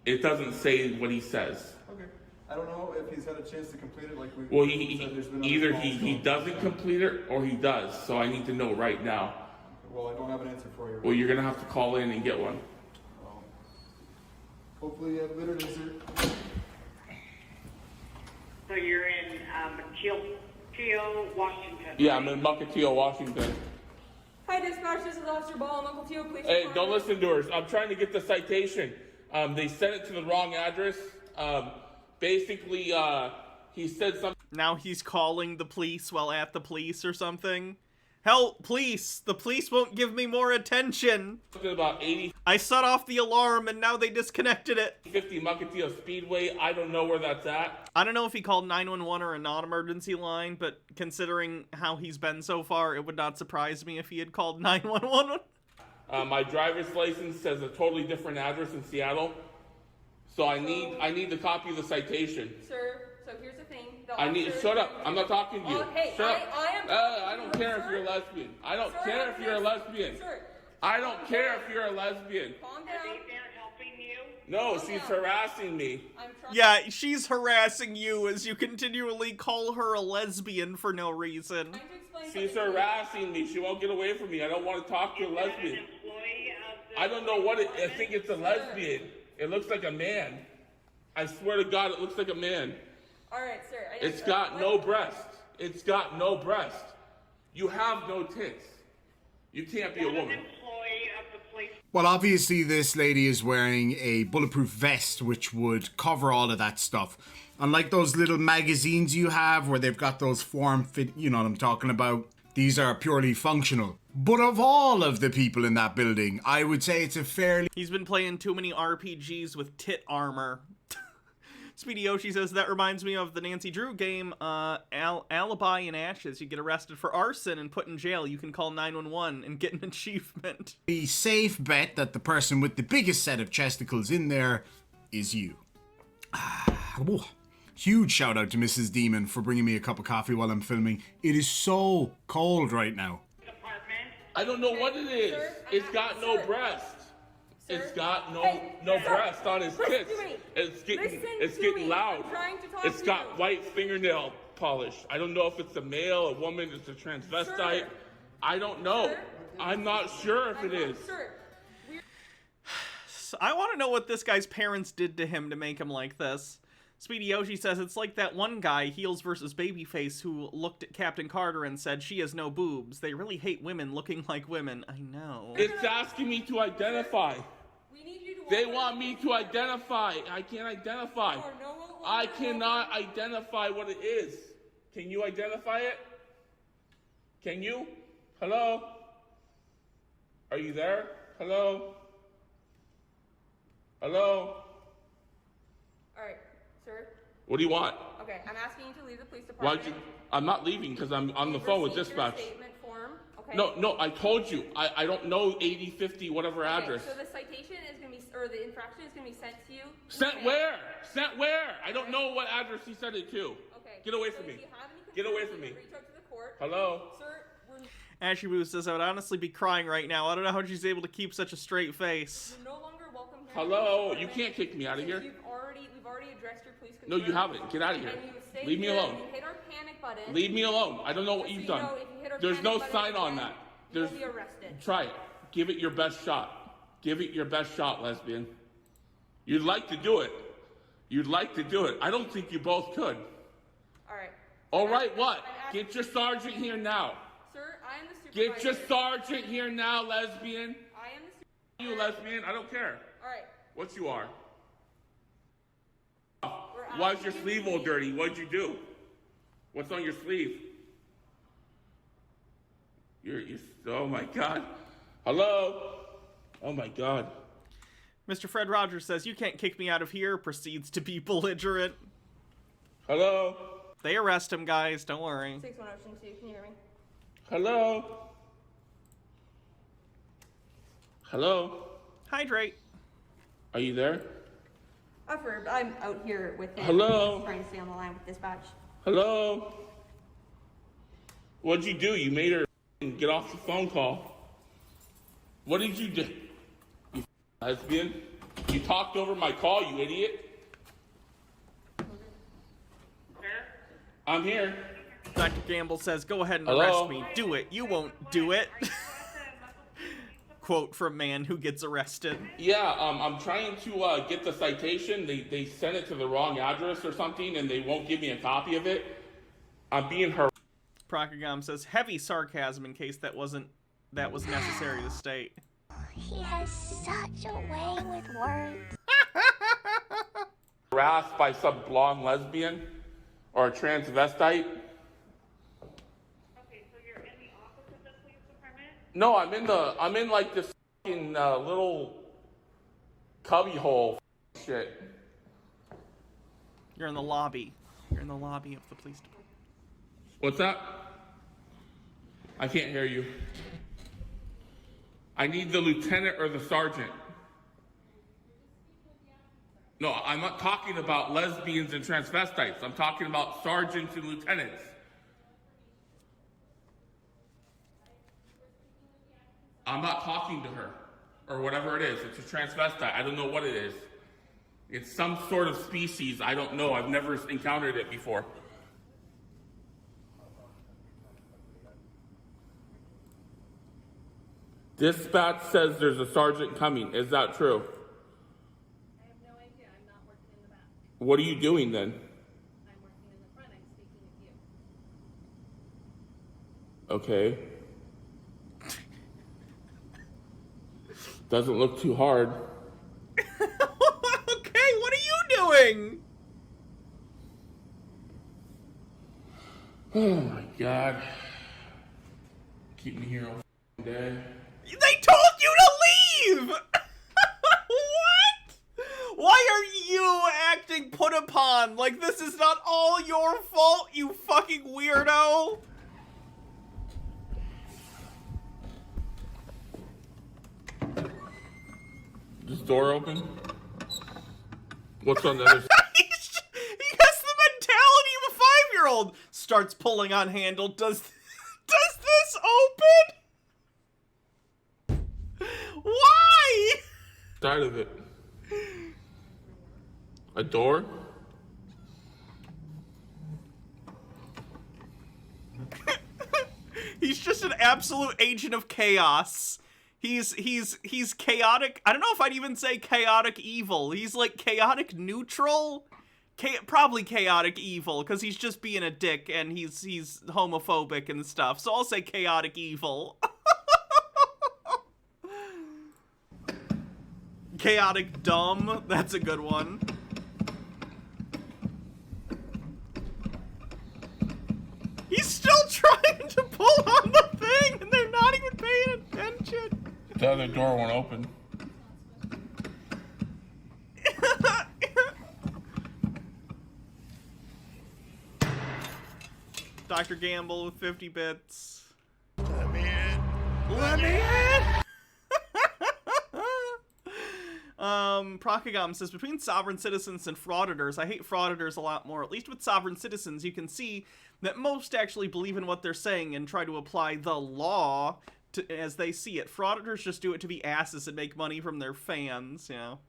[SPEAKER 2] it doesn't say what he says.
[SPEAKER 9] Okay. I don't know if he's had a chance to complete it. Like we.
[SPEAKER 2] Well, either he doesn't complete it or he does. So I need to know right now.
[SPEAKER 9] Well, I don't have an answer for you.
[SPEAKER 2] Well, you're gonna have to call in and get one.
[SPEAKER 9] Hopefully you have a better answer.
[SPEAKER 11] So you're in Mukilteo, Washington.
[SPEAKER 2] Yeah, I'm in Mukilteo, Washington.
[SPEAKER 6] Hi, dispatch. This is Officer Ball, Uncle Teo, please.
[SPEAKER 2] Hey, don't listen to her. I'm trying to get the citation. They sent it to the wrong address. Basically, he said something.
[SPEAKER 1] Now he's calling the police while at the police or something. Help, police! The police won't give me more attention.
[SPEAKER 2] About 80.
[SPEAKER 1] I set off the alarm and now they disconnected it.
[SPEAKER 2] 50 Mukilteo Speedway. I don't know where that's at.
[SPEAKER 1] I don't know if he called 911 or a non-emergency line, but considering how he's been so far, it would not surprise me if he had called 911.
[SPEAKER 2] My driver's license says a totally different address in Seattle. So I need the copy of the citation.
[SPEAKER 6] Sir, so here's the thing.
[SPEAKER 2] Shut up. I'm not talking to you.
[SPEAKER 6] Hey,
[SPEAKER 2] shut up.
[SPEAKER 6] I am.
[SPEAKER 2] I don't care if you're a lesbian. I don't care if you're a lesbian.
[SPEAKER 6] Sir.
[SPEAKER 2] I don't care if you're a lesbian.
[SPEAKER 6] Calm down.
[SPEAKER 11] Are they there helping you?
[SPEAKER 2] No, she's harassing me.
[SPEAKER 1] Yeah, she's harassing you as you continually call her a lesbian for no reason.
[SPEAKER 2] She's harassing me. She won't get away from me. I don't want to talk to a lesbian. I don't know what I think it's a lesbian. It looks like a man. I swear to God, it looks like a man.
[SPEAKER 6] All right, sir.
[SPEAKER 2] It's got no breast. It's got no breast. You have no tits. You can't be a woman.
[SPEAKER 3] Well, obviously this lady is wearing a bulletproof vest, which would cover all of that stuff. Unlike those little magazines you have where they've got those form fit, you know what I'm talking about. These are purely functional. But of all of the people in that building, I would say it's a fairly...
[SPEAKER 1] He's been playing too many RPGs with tit armor. Speedy Yoshi says, that reminds me of the Nancy Drew game, Alibi in Ashes. You get arrested for arson and put in jail. You can call 911 and get an achievement.
[SPEAKER 3] The safe bet that the person with the biggest set of chesticles in there is you. Huge shout out to Mrs. Demon for bringing me a cup of coffee while I'm filming. It is so cold right now.
[SPEAKER 2] I don't know what it is. It's got no breast. It's got no breast on his tits. It's getting loud. It's got white fingernail polish. I don't know if it's a male, a woman, it's a transvestite. I don't know. I'm not sure if it is.
[SPEAKER 1] I want to know what this guy's parents did to him to make him like this. Speedy Yoshi says it's like that one guy, Heels versus Babyface, who looked at Captain Carter and said, she has no boobs. They really hate women looking like women. I know.
[SPEAKER 2] It's asking me to identify.
[SPEAKER 6] We need you to
[SPEAKER 2] They want me to identify. I can't identify. I cannot identify what it is. Can you identify it? Can you? Hello? Are you there? Hello? Hello?
[SPEAKER 6] All right, sir.
[SPEAKER 2] What do you want?
[SPEAKER 6] Okay, I'm asking you to leave the police department.
[SPEAKER 2] I'm not leaving because I'm on the phone with dispatch.
[SPEAKER 6] Statement form. Okay.
[SPEAKER 2] No, I told you. I don't know 8050 whatever address.
[SPEAKER 6] So the citation is going to be, or the infraction is going to be sent to you.
[SPEAKER 2] Sent where? Sent where? I don't know what address he sent it to.
[SPEAKER 6] Okay.
[SPEAKER 2] Get away from me. Get away from me.
[SPEAKER 6] Reach out to the court.
[SPEAKER 2] Hello?
[SPEAKER 6] Sir,
[SPEAKER 1] Ashy Boo says, I would honestly be crying right now. I don't know how she's able to keep such a straight face.
[SPEAKER 6] you're no longer welcome here.
[SPEAKER 2] Hello? You can't kick me out of here.
[SPEAKER 6] We've already addressed your police
[SPEAKER 2] No,
[SPEAKER 6] concern.
[SPEAKER 2] you haven't. Get out of here.
[SPEAKER 6] And you stay
[SPEAKER 2] Leave me
[SPEAKER 6] here,
[SPEAKER 2] alone.
[SPEAKER 6] You hit our panic button.
[SPEAKER 2] Leave me alone. I don't know what
[SPEAKER 6] So
[SPEAKER 2] you've
[SPEAKER 6] you
[SPEAKER 2] done.
[SPEAKER 6] know, if you hit our
[SPEAKER 2] There's
[SPEAKER 6] panic
[SPEAKER 2] no
[SPEAKER 6] button
[SPEAKER 2] sign on
[SPEAKER 6] again,
[SPEAKER 2] that.
[SPEAKER 6] You'll be arrested.
[SPEAKER 2] Try it. Give it your best shot. Give it your best shot, lesbian. You'd like to do it. You'd like to do it. I don't think you both could.
[SPEAKER 6] All right.
[SPEAKER 2] All right, what? Get your sergeant here now.
[SPEAKER 6] Sir, I am the supervisor.
[SPEAKER 2] Get your sergeant here now, lesbian.
[SPEAKER 6] I am the
[SPEAKER 2] You lesbian, I don't care.
[SPEAKER 6] All right.
[SPEAKER 2] What you are. Why's your sleeve all dirty? What'd you do? What's on your sleeve? You're, oh my God. Hello? Oh my God.
[SPEAKER 1] Mr. Fred Rogers says, you can't kick me out of here, proceeds to be belligerent.
[SPEAKER 2] Hello?
[SPEAKER 1] They arrest him, guys, don't worry.
[SPEAKER 6] 61 Ocean 2, can you hear me?
[SPEAKER 2] Hello? Hello?
[SPEAKER 1] Hydrate.
[SPEAKER 2] Are you there?
[SPEAKER 6] I'm out here with him.
[SPEAKER 2] Hello?
[SPEAKER 6] Trying to stay on the line with dispatch.
[SPEAKER 2] Hello? What'd you do? You made her get off the phone call. What did you do? You lesbian? You talked over my call, you idiot. I'm here.
[SPEAKER 1] Dr. Gamble says, go ahead and
[SPEAKER 2] Hello?
[SPEAKER 1] arrest me. Do it. You won't do it. Quote from man who gets arrested.
[SPEAKER 2] Yeah, I'm trying to get the citation. They sent it to the wrong address or something, and they won't give me a copy of it. I'm being harassed.
[SPEAKER 1] Procagam says, heavy sarcasm in case that was necessary to state.
[SPEAKER 12] He has such a way with words.
[SPEAKER 2] Harassed by some blonde lesbian or a transvestite.
[SPEAKER 11] Okay, so you're in the office of the police department?
[SPEAKER 2] No, I'm in like this fucking little cubby hole shit.
[SPEAKER 1] You're in the lobby. You're in the lobby of the police department.
[SPEAKER 2] What's that? I can't hear you. I need the lieutenant or the sergeant. No, I'm not talking about lesbians and transvestites. I'm talking about sergeants and lieutenants. I'm not talking to her, or whatever it is. It's a transvestite. I don't know what it is. It's some sort of species. I don't know. I've never encountered it before. Dispatch says there's a sergeant coming. Is that true?
[SPEAKER 11] I have no idea. I'm not working in the back.
[SPEAKER 2] What are you doing then?
[SPEAKER 11] I'm working in the front. I'm speaking with you.
[SPEAKER 2] Okay. Doesn't look too hard.
[SPEAKER 1] Okay, what are you doing?
[SPEAKER 2] Oh my god. Keep me here all day.
[SPEAKER 1] They told you to leave! What? Why are you acting put upon? Like this is not all your fault, you fucking weirdo!
[SPEAKER 2] This door open? What's on the other side?
[SPEAKER 1] He has the mentality of a 5-year-old. Starts pulling on handle. Does this open? Why?
[SPEAKER 2] Side of it. A door?
[SPEAKER 1] He's just an absolute agent of chaos. He's chaotic. I don't know if I'd even say chaotic evil. He's like chaotic neutral. Probably chaotic evil, because he's just being a dick and he's homophobic and stuff. So I'll say chaotic evil. Chaotic dumb. That's a good one. He's still trying to pull on the thing and they're not even paying attention.
[SPEAKER 2] The other door won't open.
[SPEAKER 1] Dr. Gamble with 50 bits.
[SPEAKER 8] Let me in.
[SPEAKER 1] Let me in! Procagam says, between sovereign citizens and frauditors, I hate frauditors a lot more. At least with sovereign citizens, you can see that most actually believe in what they're saying and try to apply the law as they see it. Frauditors just do it to be asses and make money from their fans, you know.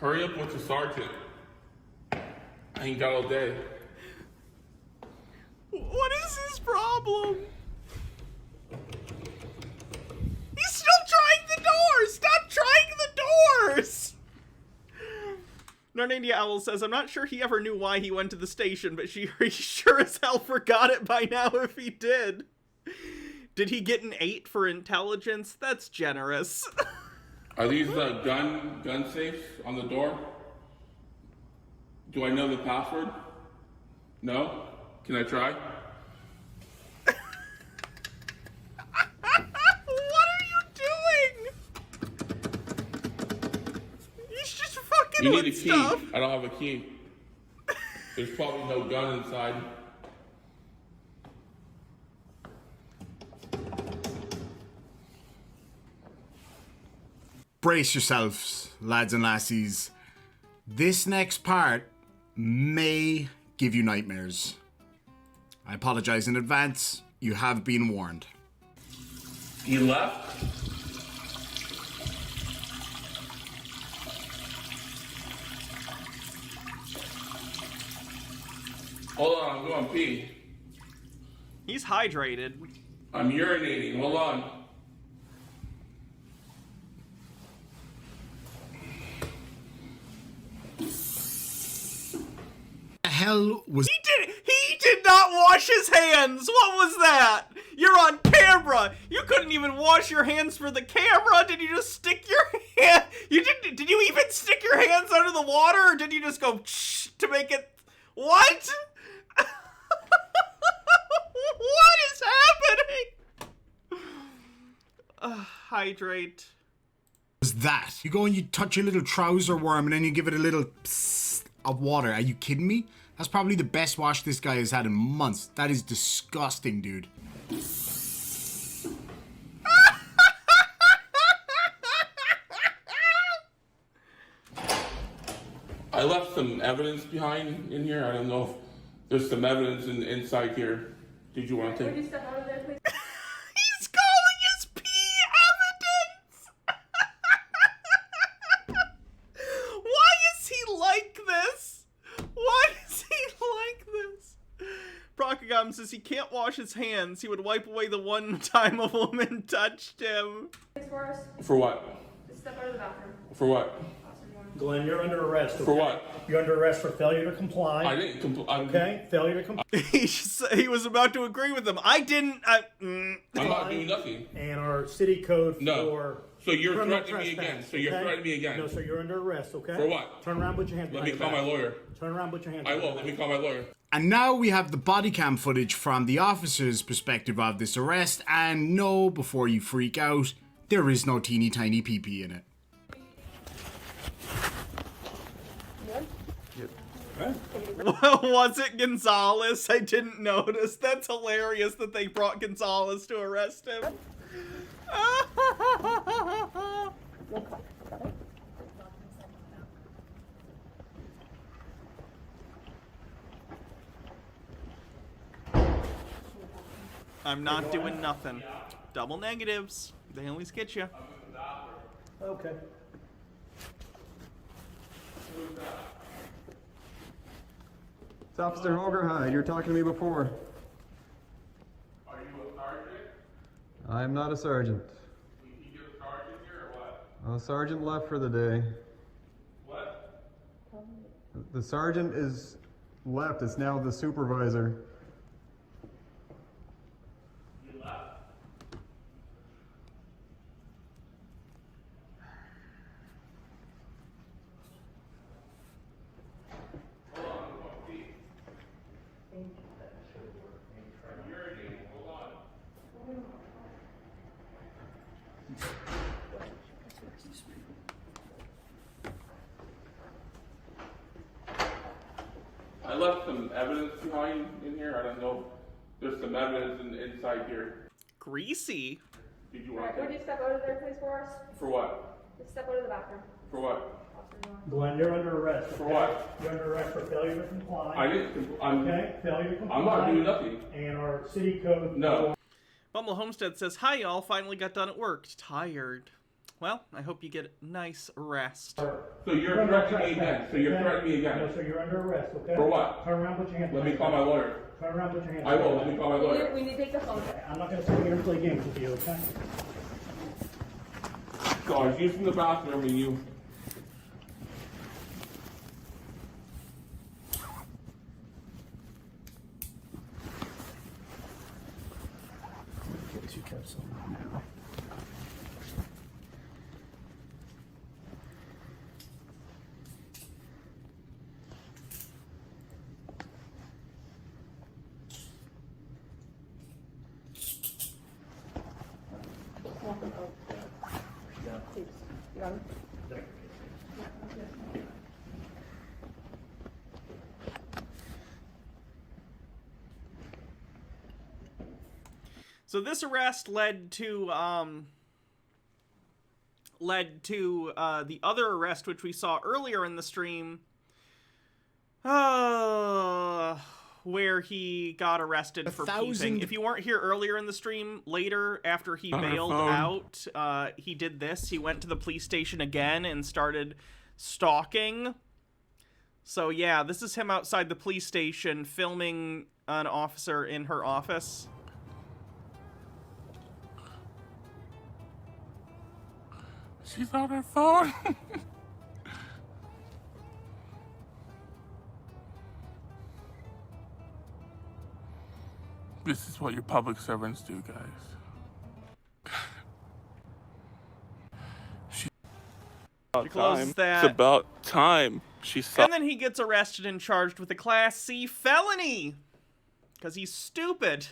[SPEAKER 2] Hurry up with the sergeant. I ain't got all day.
[SPEAKER 1] What is his problem? He's still trying the doors! Stop trying the doors! Narnandia Owl says, I'm not sure he ever knew why he went to the station, but he sure as hell forgot it by now if he did. Did he get an 8 for intelligence? That's generous.
[SPEAKER 2] Are these gun safes on the door? Do I know the password? No? Can I try?
[SPEAKER 1] What are you doing? He's just fucking
[SPEAKER 2] You
[SPEAKER 1] with
[SPEAKER 2] need a key.
[SPEAKER 1] stuff.
[SPEAKER 2] I don't have a key. There's probably no gun inside.
[SPEAKER 3] Brace yourselves, lads and lassies. This next part may give you nightmares. I apologize in advance. You have been warned.
[SPEAKER 2] He left? Hold on, I'm going pee.
[SPEAKER 1] He's hydrated.
[SPEAKER 2] I'm urinating. Hold on.
[SPEAKER 3] The hell was
[SPEAKER 1] He did not wash his hands. What was that? You're on camera. You couldn't even wash your hands for the camera. Did you just stick your hand? Did you even stick your hands under the water, or did you just go shh to make it? What? What is happening? Hydrate.
[SPEAKER 3] was that? You go and you touch your little trouser worm and then you give it a little psst of water. Are you kidding me? That's probably the best wash this guy has had in months. That is disgusting, dude.
[SPEAKER 2] I left some evidence behind in here. I don't know if there's some evidence inside here. Did you want to
[SPEAKER 6] Would
[SPEAKER 2] take?
[SPEAKER 6] you step out of there, please?
[SPEAKER 1] He's calling his pee evidence. Why is he like this? Why is he says he can't wash his hands. He would wipe away the one time a woman touched him.
[SPEAKER 2] For what?
[SPEAKER 6] Just step out of the bathroom.
[SPEAKER 2] For what?
[SPEAKER 7] Glenn, you're under arrest. Okay?
[SPEAKER 2] For what?
[SPEAKER 7] You're under arrest for failure to comply.
[SPEAKER 2] I didn't comply.
[SPEAKER 7] Okay? Failure to comply.
[SPEAKER 1] He was about to agree with him. I didn't.
[SPEAKER 2] I'm not doing nothing.
[SPEAKER 7] And our city code
[SPEAKER 2] No.
[SPEAKER 7] for...
[SPEAKER 2] So you're
[SPEAKER 7] criminal
[SPEAKER 2] threatening me again.
[SPEAKER 7] trespass,
[SPEAKER 2] So you're
[SPEAKER 7] okay?
[SPEAKER 2] threatening me again.
[SPEAKER 7] No, so you're under arrest, okay?
[SPEAKER 2] For what?
[SPEAKER 7] Turn around, put your hands
[SPEAKER 2] Let
[SPEAKER 7] behind
[SPEAKER 2] me
[SPEAKER 7] your
[SPEAKER 2] call my
[SPEAKER 7] back.
[SPEAKER 2] lawyer.
[SPEAKER 7] Turn around, put your hands
[SPEAKER 2] I
[SPEAKER 7] behind
[SPEAKER 2] will.
[SPEAKER 7] your
[SPEAKER 2] Let me
[SPEAKER 7] back.
[SPEAKER 2] call my lawyer.
[SPEAKER 3] And now we have the body cam footage from the officer's perspective of this arrest, and no, before you freak out, there is no teeny tiny pee-pee in it.
[SPEAKER 1] Was it Gonzalez? I didn't notice. That's hilarious that they brought Gonzalez to arrest him. I'm not doing nothing. Double negatives. They always get you.
[SPEAKER 7] Okay.
[SPEAKER 9] It's Officer Holgerhide. You were talking to me before.
[SPEAKER 2] Are you a sergeant?
[SPEAKER 9] I'm not a sergeant.
[SPEAKER 2] You get a sergeant here or what?
[SPEAKER 9] A sergeant left for the day.
[SPEAKER 2] What?
[SPEAKER 9] The sergeant is left. It's now the supervisor.
[SPEAKER 2] You left? I left some evidence behind in here. I don't know. There's some evidence inside here.
[SPEAKER 1] Greasy.
[SPEAKER 2] Did you
[SPEAKER 6] Alright,
[SPEAKER 2] want
[SPEAKER 6] would you
[SPEAKER 2] to?
[SPEAKER 6] step out of there, please, for us?
[SPEAKER 2] For what?
[SPEAKER 6] Just step out of the bathroom.
[SPEAKER 2] For what?
[SPEAKER 7] Glenn, you're under arrest.
[SPEAKER 2] For
[SPEAKER 7] okay?
[SPEAKER 2] what?
[SPEAKER 7] You're under arrest for failure to comply.
[SPEAKER 2] I didn't.
[SPEAKER 7] Okay? Failure to comply.
[SPEAKER 2] I'm not doing nothing.
[SPEAKER 7] And our city code...
[SPEAKER 2] No.
[SPEAKER 1] Bumble Homestead says, "Hi y'all, finally got done at work. Tired. Well, I hope you get a nice rest."
[SPEAKER 2] So you're threatening me again. So you're threatening me again.
[SPEAKER 7] No, so you're under arrest, okay?
[SPEAKER 2] For what?
[SPEAKER 7] Turn around, put your hands
[SPEAKER 2] Let me
[SPEAKER 7] behind
[SPEAKER 2] call
[SPEAKER 7] your
[SPEAKER 2] my
[SPEAKER 7] back.
[SPEAKER 2] lawyer.
[SPEAKER 7] Turn around, put your hands
[SPEAKER 2] I will.
[SPEAKER 7] behind
[SPEAKER 2] Let
[SPEAKER 7] your
[SPEAKER 2] me call my lawyer.
[SPEAKER 6] We need to take the phone.
[SPEAKER 7] back. I'm not going to sit here and play games with you, okay?
[SPEAKER 2] So I was using the bathroom and you.
[SPEAKER 1] So this arrest led to the other arrest, which we saw earlier in the stream, where he got arrested for peeping. If you weren't here earlier in the stream, later, after he bailed out, he did this. He went to the police station again and started stalking. So yeah, this is him outside the police station filming an officer in her office.
[SPEAKER 2] She's on her phone. This is what your public servants do, guys. She
[SPEAKER 1] closes that.
[SPEAKER 2] It's about time. She saw.
[SPEAKER 1] And then he gets arrested and charged with a Class C felony. Because he's stupid.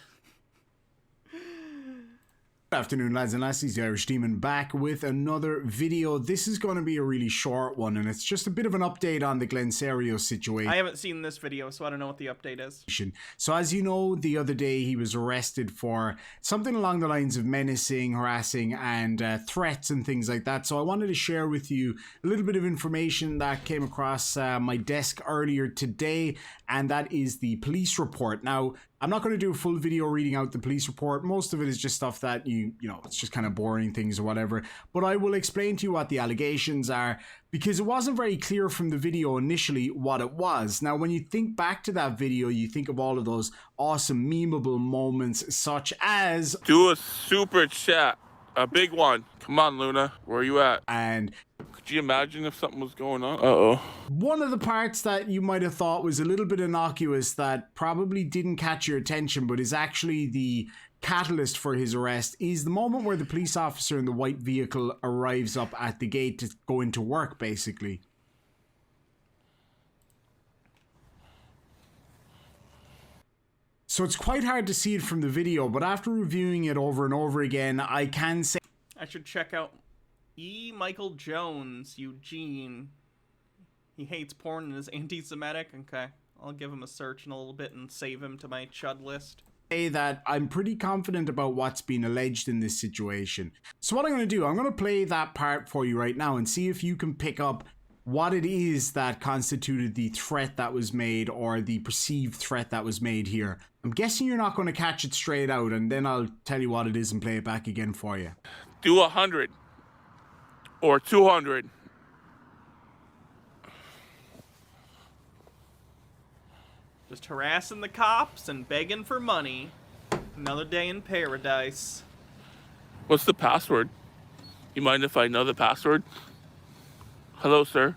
[SPEAKER 3] Good afternoon, lads and lassies. The Irish Demon back with another video. This is going to be a really short one, and it's just a bit of an update on the Glensario situation.
[SPEAKER 1] I haven't seen this video, so I don't know what the update is.
[SPEAKER 3] So as you know, the other day he was arrested for something along the lines of menacing, harassing, and threats and things like that. So I wanted to share with you a little bit of information that came across my desk earlier today, and that is the police report. Now, I'm not going to do a full video reading out the police report. Most of it is just stuff that you know, it's just kind of boring things or whatever. But I will explain to you what the allegations are, because it wasn't very clear from the video initially what it was. Now, when you think back to that video, you think of all of those awesome memeable moments, such as...
[SPEAKER 2] Do a super chat. A big one. Come on, Luna. Where are you at?
[SPEAKER 3] And...
[SPEAKER 2] Could you imagine if something was going on? Uh-oh.
[SPEAKER 3] One of the parts that you might have thought was a little bit innocuous that probably didn't catch your attention, but is actually the catalyst for his arrest, is the moment where the police officer in the white vehicle arrives up at the gate to go into work, basically. So it's quite hard to see it from the video, but after reviewing it over and over again, I can say...
[SPEAKER 1] I should check out E. Michael Jones, Eugene. He hates porn and is anti-Semitic. Okay, I'll give him a search in a little bit and save him to my chud list.
[SPEAKER 3] Say that I'm pretty confident about what's been alleged in this situation. So what I'm going to do, I'm going to play that part for you right now and see if you can pick up what it is that constituted the threat that was made, or the perceived threat that was made here. I'm guessing you're not going to catch it straight out, and then I'll tell you what it is and play it back again for you.
[SPEAKER 2] Do 100 or 200.
[SPEAKER 1] Just harassing the cops and begging for money. Another day in paradise.
[SPEAKER 2] What's the password? You mind if I know the password? Hello, sir.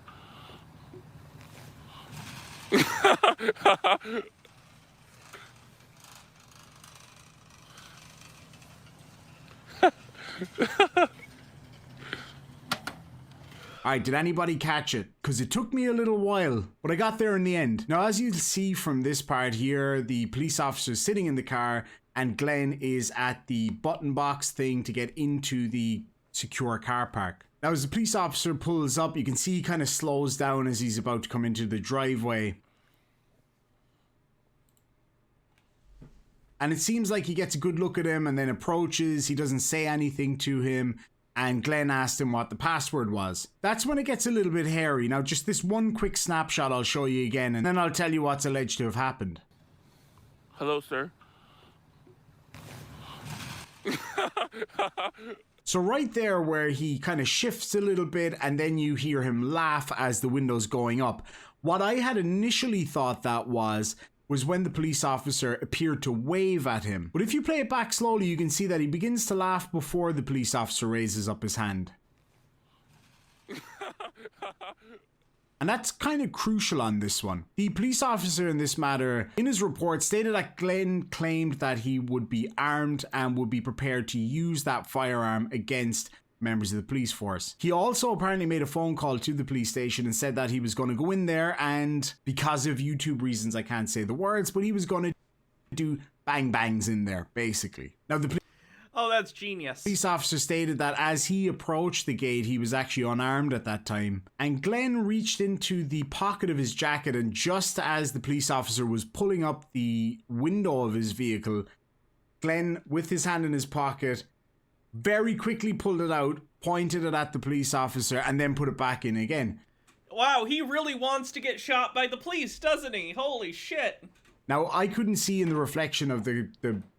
[SPEAKER 3] Alright, did anybody catch it? Because it took me a little while, but I got there in the end. Now, as you'll see from this part here, the police officer's sitting in the car, and Glenn is at the button box thing to get into the secure car park. Now, as the police officer pulls up, you can see he kind of slows down as he's about to come into the driveway. And it seems like he gets a good look at him and then approaches. He doesn't say anything to him. And Glenn asked him what the password was. That's when it gets a little bit hairy. Now, just this one quick snapshot I'll show you again, and then I'll tell you what's alleged to have happened.
[SPEAKER 2] Hello, sir.
[SPEAKER 3] So right there where he kind of shifts a little bit, and then you hear him laugh as the window's going up. What I had initially thought that was when the police officer appeared to wave at him. But if you play it back slowly, you can see that he begins to laugh before the police officer raises up his hand. And that's kind of crucial on this one. The police officer in this matter, in his report, stated that Glenn claimed that he would be armed and would be prepared to use that firearm against members of the police force. He also apparently made a phone call to the police station and said that he was going to go in there, and because of YouTube reasons I can't say the words, but he was going to do bang bangs in there, basically. Now the
[SPEAKER 1] Oh, that's genius.
[SPEAKER 3] police officer stated that as he approached the gate, he was actually unarmed at that time. And Glenn reached into the pocket of his jacket, and just as the police officer was pulling up the window of his vehicle, Glenn, with his hand in his pocket, very quickly pulled it out, pointed it at the police officer, and then put it back in again.
[SPEAKER 1] Wow, he really wants to get shot by the police, doesn't he? Holy shit.
[SPEAKER 3] Now, I couldn't see in the reflection of the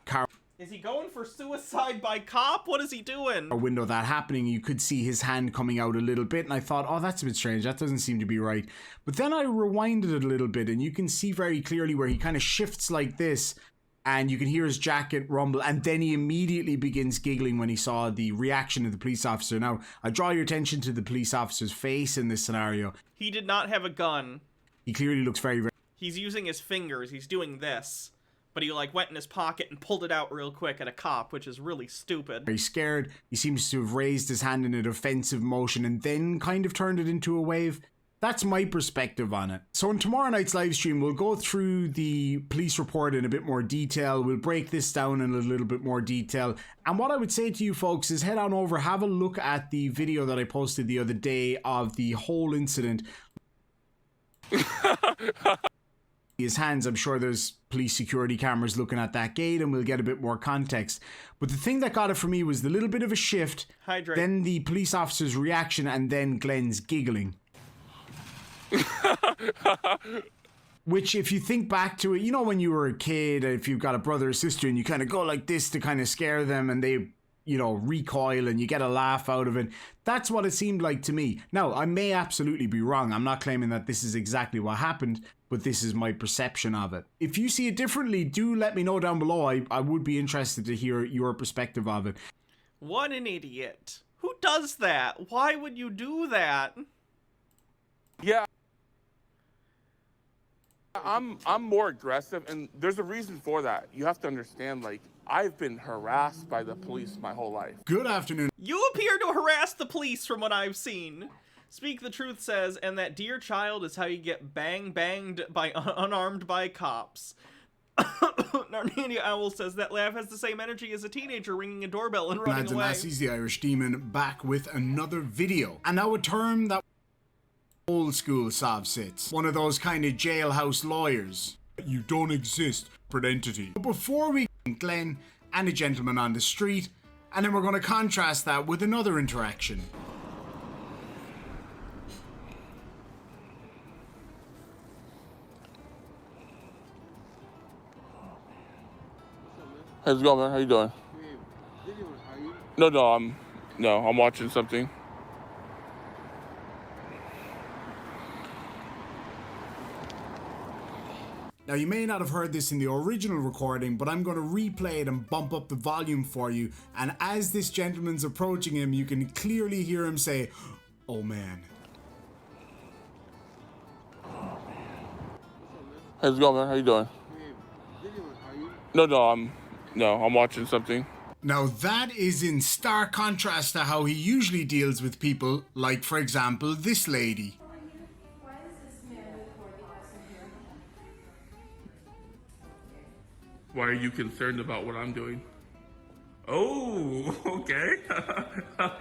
[SPEAKER 3] car
[SPEAKER 1] Is he going for suicide by cop? What is he doing?
[SPEAKER 3] window that happening. You could see his hand coming out a little bit, and I thought, oh, that's a bit strange. That doesn't seem to be right. But then I rewinded it a little bit, and you can see very clearly where he kind of shifts like this, and you can hear his jacket rumble, and then he immediately begins giggling when he saw the reaction of the police officer. Now, I draw your attention to the police officer's face in this scenario.
[SPEAKER 1] He did not have a gun.
[SPEAKER 3] He clearly looks very, very...
[SPEAKER 1] He's using his fingers. He's doing this. But he, like, went in his pocket and pulled it out real quick at a cop, which is really stupid.
[SPEAKER 3] very scared. He seems to have raised his hand in a defensive motion and then kind of turned it into a wave. That's my perspective on it. So in tomorrow night's live stream, we'll go through the police report in a bit more detail. We'll break this down in a little bit more detail. And what I would say to you folks is head on over, have a look at the video that I posted the other day of the whole incident. His hands, I'm sure there's police security cameras looking at that gate, and we'll get a bit more context. But the thing that got it for me was the little bit of a shift,
[SPEAKER 1] Hydrate.
[SPEAKER 3] then the police officer's reaction, and then Glenn's giggling. Which, if you think back to it, you know, when you were a kid, if you've got a brother or sister and you kind of go like this to kind of scare them and they, you know, recoil and you get a laugh out of it. That's what it seemed like to me. Now, I may absolutely be wrong. I'm not claiming that this is exactly what happened, but this is my perception of it. If you see it differently, do let me know down below. I would be interested to hear your perspective of it.
[SPEAKER 1] What an idiot. Who does that? Why would you do that?
[SPEAKER 2] Yeah. I'm more aggressive, and there's a reason for that. You have to understand, like, I've been harassed by the police my whole life.
[SPEAKER 3] Good afternoon.
[SPEAKER 1] You appear to harass the police from what I've seen. Speak the Truth says, and that dear child is how you get banged by unarmed by cops. Narnia Owl says that laugh has the same energy as a teenager ringing a doorbell and running
[SPEAKER 3] Lads
[SPEAKER 1] away.
[SPEAKER 3] and lassies, the Irish Demon back with another video. And now a term that old school Sav sits. One of those kind of jailhouse lawyers. You don't exist for an entity. But before we Glenn and a gentleman on the street, and then we're going to contrast that with another interaction.
[SPEAKER 2] How's it going, man? How you doing? No, I'm watching something.
[SPEAKER 3] Now, you may not have heard this in the original recording, but I'm going to replay it and bump up the volume for you. And as this gentleman's approaching him, you can clearly hear him say, "Oh man."
[SPEAKER 2] How's it going, man? How you doing? No, I'm watching something.
[SPEAKER 3] Now that is in stark contrast to how he usually deals with people, like for example, this lady.
[SPEAKER 2] Why are you concerned about what I'm doing? Oh, okay. A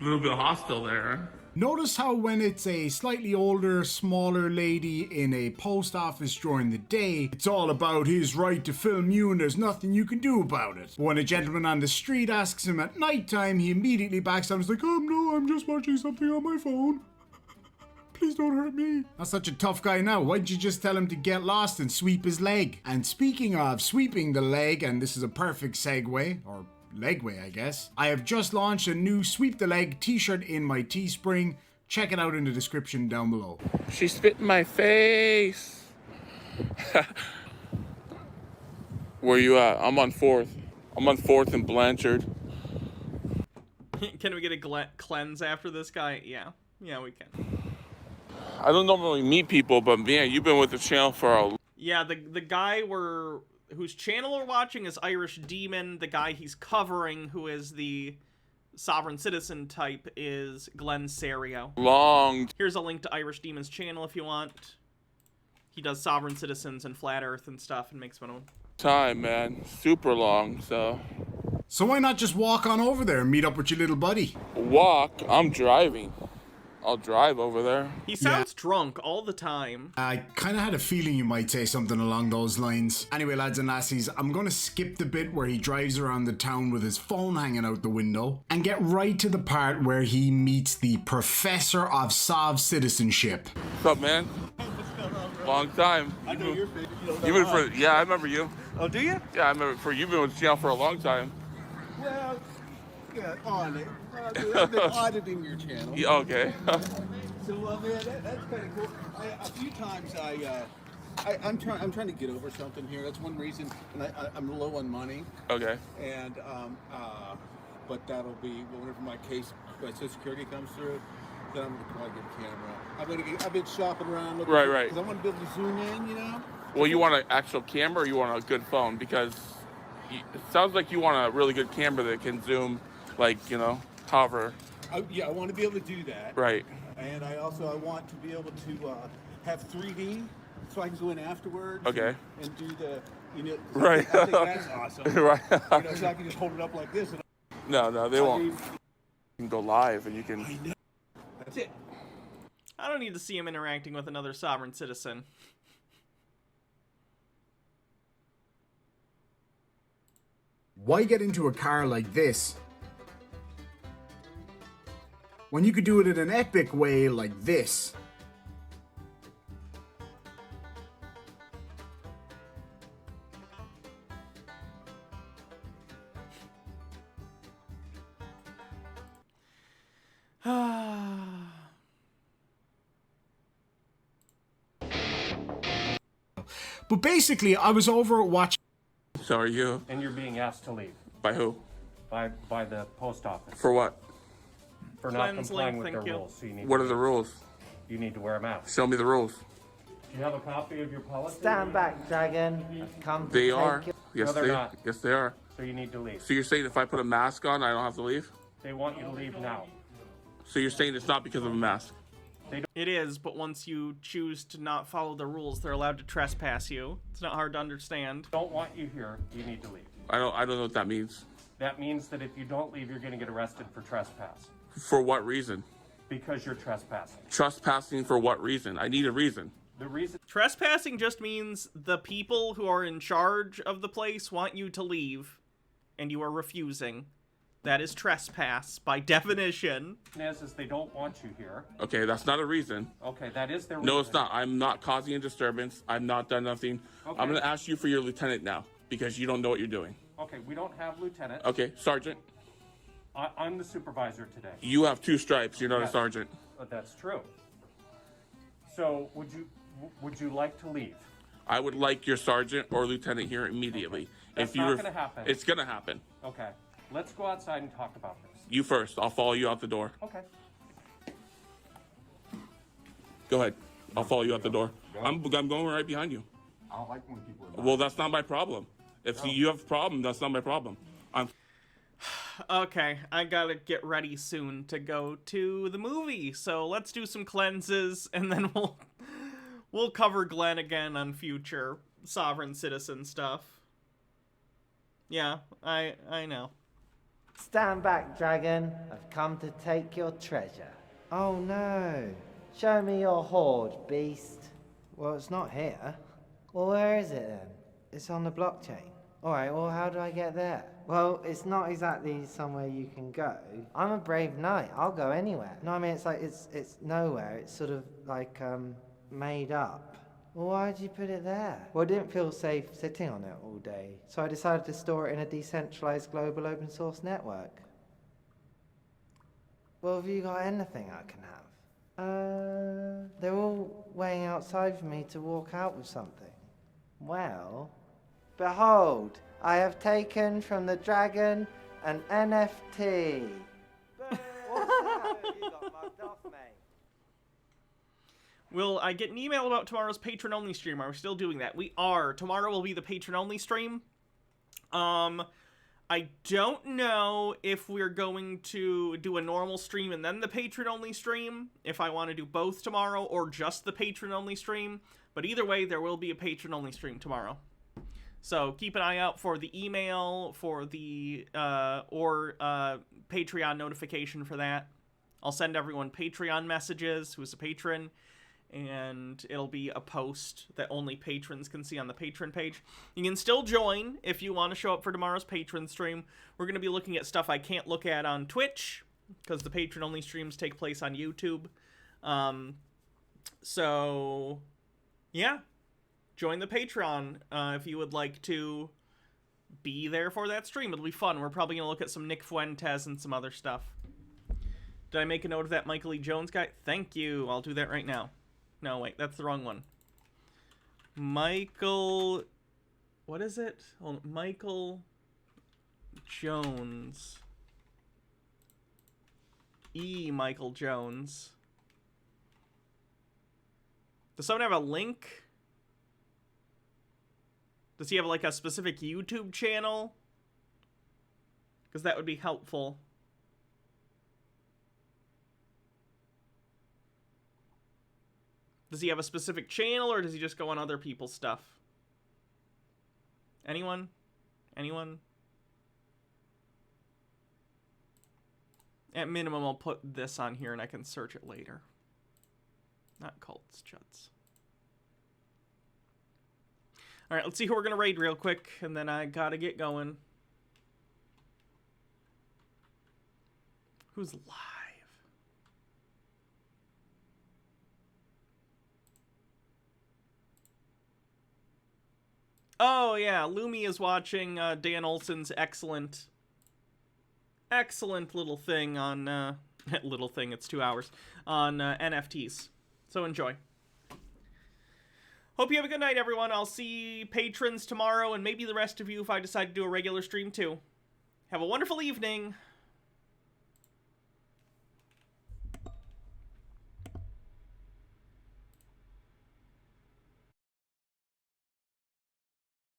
[SPEAKER 2] little bit hostile there.
[SPEAKER 3] Notice how when it's a slightly older, smaller lady in a post office during the day, it's all about his right to film you and there's nothing you can do about it. But when a gentleman on the street asks him at nighttime, he immediately backs down and is like, "Oh no, I'm just watching something on my phone. Please don't hurt me." That's such a tough guy now. Why didn't you just tell him to get lost and sweep his leg? And speaking of sweeping the leg, and this is a perfect segue, or legway I guess, I have just launched a new Sweep the Leg t-shirt in my Teespring. Check it out in the description down below.
[SPEAKER 2] She spit in my face. Where you at? I'm on 4th. I'm on 4th and Blanchard.
[SPEAKER 1] Can we get a cleanse after this guy? Yeah, we can.
[SPEAKER 2] I don't normally meet people, but man, you've been with the channel for a...
[SPEAKER 1] Yeah, the guy whose channel we're watching is Irish Demon. The guy he's covering, who is the sovereign citizen type, is Glenn Serio.
[SPEAKER 2] Long.
[SPEAKER 1] Here's a link to Irish Demon's channel if you want. He does sovereign citizens and flat earth and stuff and makes fun of them.
[SPEAKER 2] Time, man. Super long, so...
[SPEAKER 3] So why not just walk on over there and meet up with your little buddy?
[SPEAKER 2] Walk? I'm driving. I'll drive over there.
[SPEAKER 1] He sounds drunk all the time.
[SPEAKER 3] I kind of had a feeling you might say something along those lines. Anyway, lads and lassies, I'm going to skip the bit where he drives around the town with his phone hanging out the window and get right to the part where he meets the Professor of Sov Citizenship.
[SPEAKER 2] What's up, man? Long time.
[SPEAKER 8] I know your face.
[SPEAKER 2] Yeah, I remember you.
[SPEAKER 8] Oh, do you?
[SPEAKER 2] Yeah, I remember you've been with the channel for a long time.
[SPEAKER 8] Well, yeah, on it. I've been auditing your channel.
[SPEAKER 2] Yeah, okay.
[SPEAKER 8] So, man, that's kind of cool. A few times I'm trying to get over something here. That's one reason, and I'm low on money.
[SPEAKER 2] Okay.
[SPEAKER 8] And but that'll be whenever my case, my Social Security comes through. Then I'm gonna probably get a camera. I've been shopping around looking.
[SPEAKER 2] Right.
[SPEAKER 8] Because I want to be able to zoom in, you know.
[SPEAKER 2] Well, you want an actual camera, or you want a good phone? Because it sounds like you want a really good camera that can zoom, like, you know, hover.
[SPEAKER 8] Yeah, I want to be able to do that.
[SPEAKER 2] Right.
[SPEAKER 8] And I want to be able to have 3D, so I can go in afterwards.
[SPEAKER 2] Okay.
[SPEAKER 8] And do the, you know.
[SPEAKER 2] Right.
[SPEAKER 8] I think that's awesome.
[SPEAKER 2] Right.
[SPEAKER 8] You know, so I can just hold it up like this. And
[SPEAKER 2] No, they won't. You can go live, and you can.
[SPEAKER 8] I know. That's it.
[SPEAKER 1] I don't need to see him interacting with another sovereign citizen.
[SPEAKER 3] Why get into a car like this when you could do it in an epic way like this? But basically, I was over watching.
[SPEAKER 2] So are you?
[SPEAKER 4] And you're being asked to leave
[SPEAKER 2] By who?
[SPEAKER 4] by the post office
[SPEAKER 2] For what?
[SPEAKER 4] for not
[SPEAKER 1] Cleanse
[SPEAKER 4] complying
[SPEAKER 1] link,
[SPEAKER 4] with
[SPEAKER 1] thank
[SPEAKER 4] their
[SPEAKER 1] you.
[SPEAKER 4] rules. So
[SPEAKER 2] What are the rules?
[SPEAKER 4] You need to wear a mask.
[SPEAKER 2] Show me the rules.
[SPEAKER 4] Do you have a copy of your policy?
[SPEAKER 10] Stand back, dragon. I've come to
[SPEAKER 2] They
[SPEAKER 10] take
[SPEAKER 2] are.
[SPEAKER 10] your...
[SPEAKER 2] Yes,
[SPEAKER 4] No, they're
[SPEAKER 2] they.
[SPEAKER 4] not.
[SPEAKER 2] Yes, they are.
[SPEAKER 4] So you need to leave.
[SPEAKER 2] So you're saying if I put a mask on, I don't have to leave?
[SPEAKER 4] They want you to leave now.
[SPEAKER 2] So you're saying it's not because of a mask?
[SPEAKER 1] It is, but once you choose to not follow the rules, they're allowed to trespass you. It's not hard to understand.
[SPEAKER 4] Don't want you here. You need to leave.
[SPEAKER 2] I don't know what that means.
[SPEAKER 4] That means that if you don't leave, you're going to get arrested for trespass
[SPEAKER 2] For what reason?
[SPEAKER 4] because you're trespassing.
[SPEAKER 2] Trespassing for what reason? I need a reason.
[SPEAKER 4] The reason
[SPEAKER 1] Trespassing just means the people who are in charge of the place want you to leave, and you are refusing. That is trespass by definition.
[SPEAKER 4] is they don't want you here.
[SPEAKER 2] Okay, that's not a reason.
[SPEAKER 4] Okay, that is their
[SPEAKER 2] No,
[SPEAKER 4] reason.
[SPEAKER 2] it's not. I'm not causing a disturbance. I've not done nothing.
[SPEAKER 4] Okay.
[SPEAKER 2] I'm going to ask you for your lieutenant now because you don't know what you're doing.
[SPEAKER 4] Okay, we don't have lieutenant.
[SPEAKER 2] Okay, sergeant.
[SPEAKER 4] I'm the supervisor today.
[SPEAKER 2] You have 2 stripes. You're not a
[SPEAKER 4] Yes.
[SPEAKER 2] sergeant.
[SPEAKER 4] But that's true. So would you like to leave?
[SPEAKER 2] I would like your sergeant or lieutenant here immediately.
[SPEAKER 4] That's not gonna happen.
[SPEAKER 2] It's going to happen.
[SPEAKER 4] Okay. Let's go outside and talk about this.
[SPEAKER 2] You first. I'll follow you out the door.
[SPEAKER 4] Okay.
[SPEAKER 2] Go ahead. I'll follow you out the door. I'm going right behind you.
[SPEAKER 9] I don't like when people are
[SPEAKER 2] Well, that's not my problem. If you have a problem, that's not my problem.
[SPEAKER 1] Okay, I gotta get ready soon to go to the movie, so let's do some cleanses, and then we'll cover Glenn again on future Sovereign Citizen stuff. Yeah, I know.
[SPEAKER 10] Stand back, dragon. I've come to take your treasure. Oh no. Show me your hoard, beast. Well, it's not here. Well, where is it then? It's on the blockchain. Alright, well, how do I get there? Well, it's not exactly somewhere you can go. I'm a brave knight. I'll go anywhere. No, I mean, it's like, it's nowhere. It's sort of like, made up. Well, why'd you put it there? Well, I didn't feel safe sitting on it all day, so I decided to store it in a decentralized global open source network. Well, have you got anything I can have? They're all waiting outside for me to walk out with something. Well, behold, I have taken from the dragon an NFT. What's that? You got mugged off, mate.
[SPEAKER 1] Will I get an email about tomorrow's patron-only stream? Are we still doing that? We are. Tomorrow will be the patron-only stream. I don't know if we're going to do a normal stream and then the patron-only stream, if I want to do both tomorrow, or just the patron-only stream. But either way, there will be a patron-only stream tomorrow. So keep an eye out for the email, for the, Patreon notification for that. I'll send everyone Patreon messages who's a patron, and it'll be a post that only patrons can see on the patron page. You can still join if you want to show up for tomorrow's patron stream. We're going to be looking at stuff I can't look at on Twitch, because the patron-only streams take place on YouTube. So, yeah. Join the Patreon if you would like to be there for that stream. It'll be fun. We're probably going to look at some Nick Fuentes and some other stuff. Did I make a note of that Michael E. Jones guy? Thank you. I'll do that right now. No, wait. That's the wrong one. Michael... What is it? Hold on. Michael Jones. Michael Jones. Does someone have a link? Does he have, like, a specific YouTube channel? Because that would be helpful. Does he have a specific channel, or does he just go on other people's stuff? Anyone? Anyone? At minimum, I'll put this on here, and I can search it later. Not cults, chuts. Alright, let's see who we're going to raid real quick, and then I gotta get going. Who's live? Oh, yeah, Lumi is watching Dan Olson's excellent little thing on, little thing, it's 2 hours, on NFTs. So enjoy. Hope you have a good night, everyone. I'll see patrons tomorrow, and maybe the rest of you if I decide to do a regular stream too. Have a wonderful evening.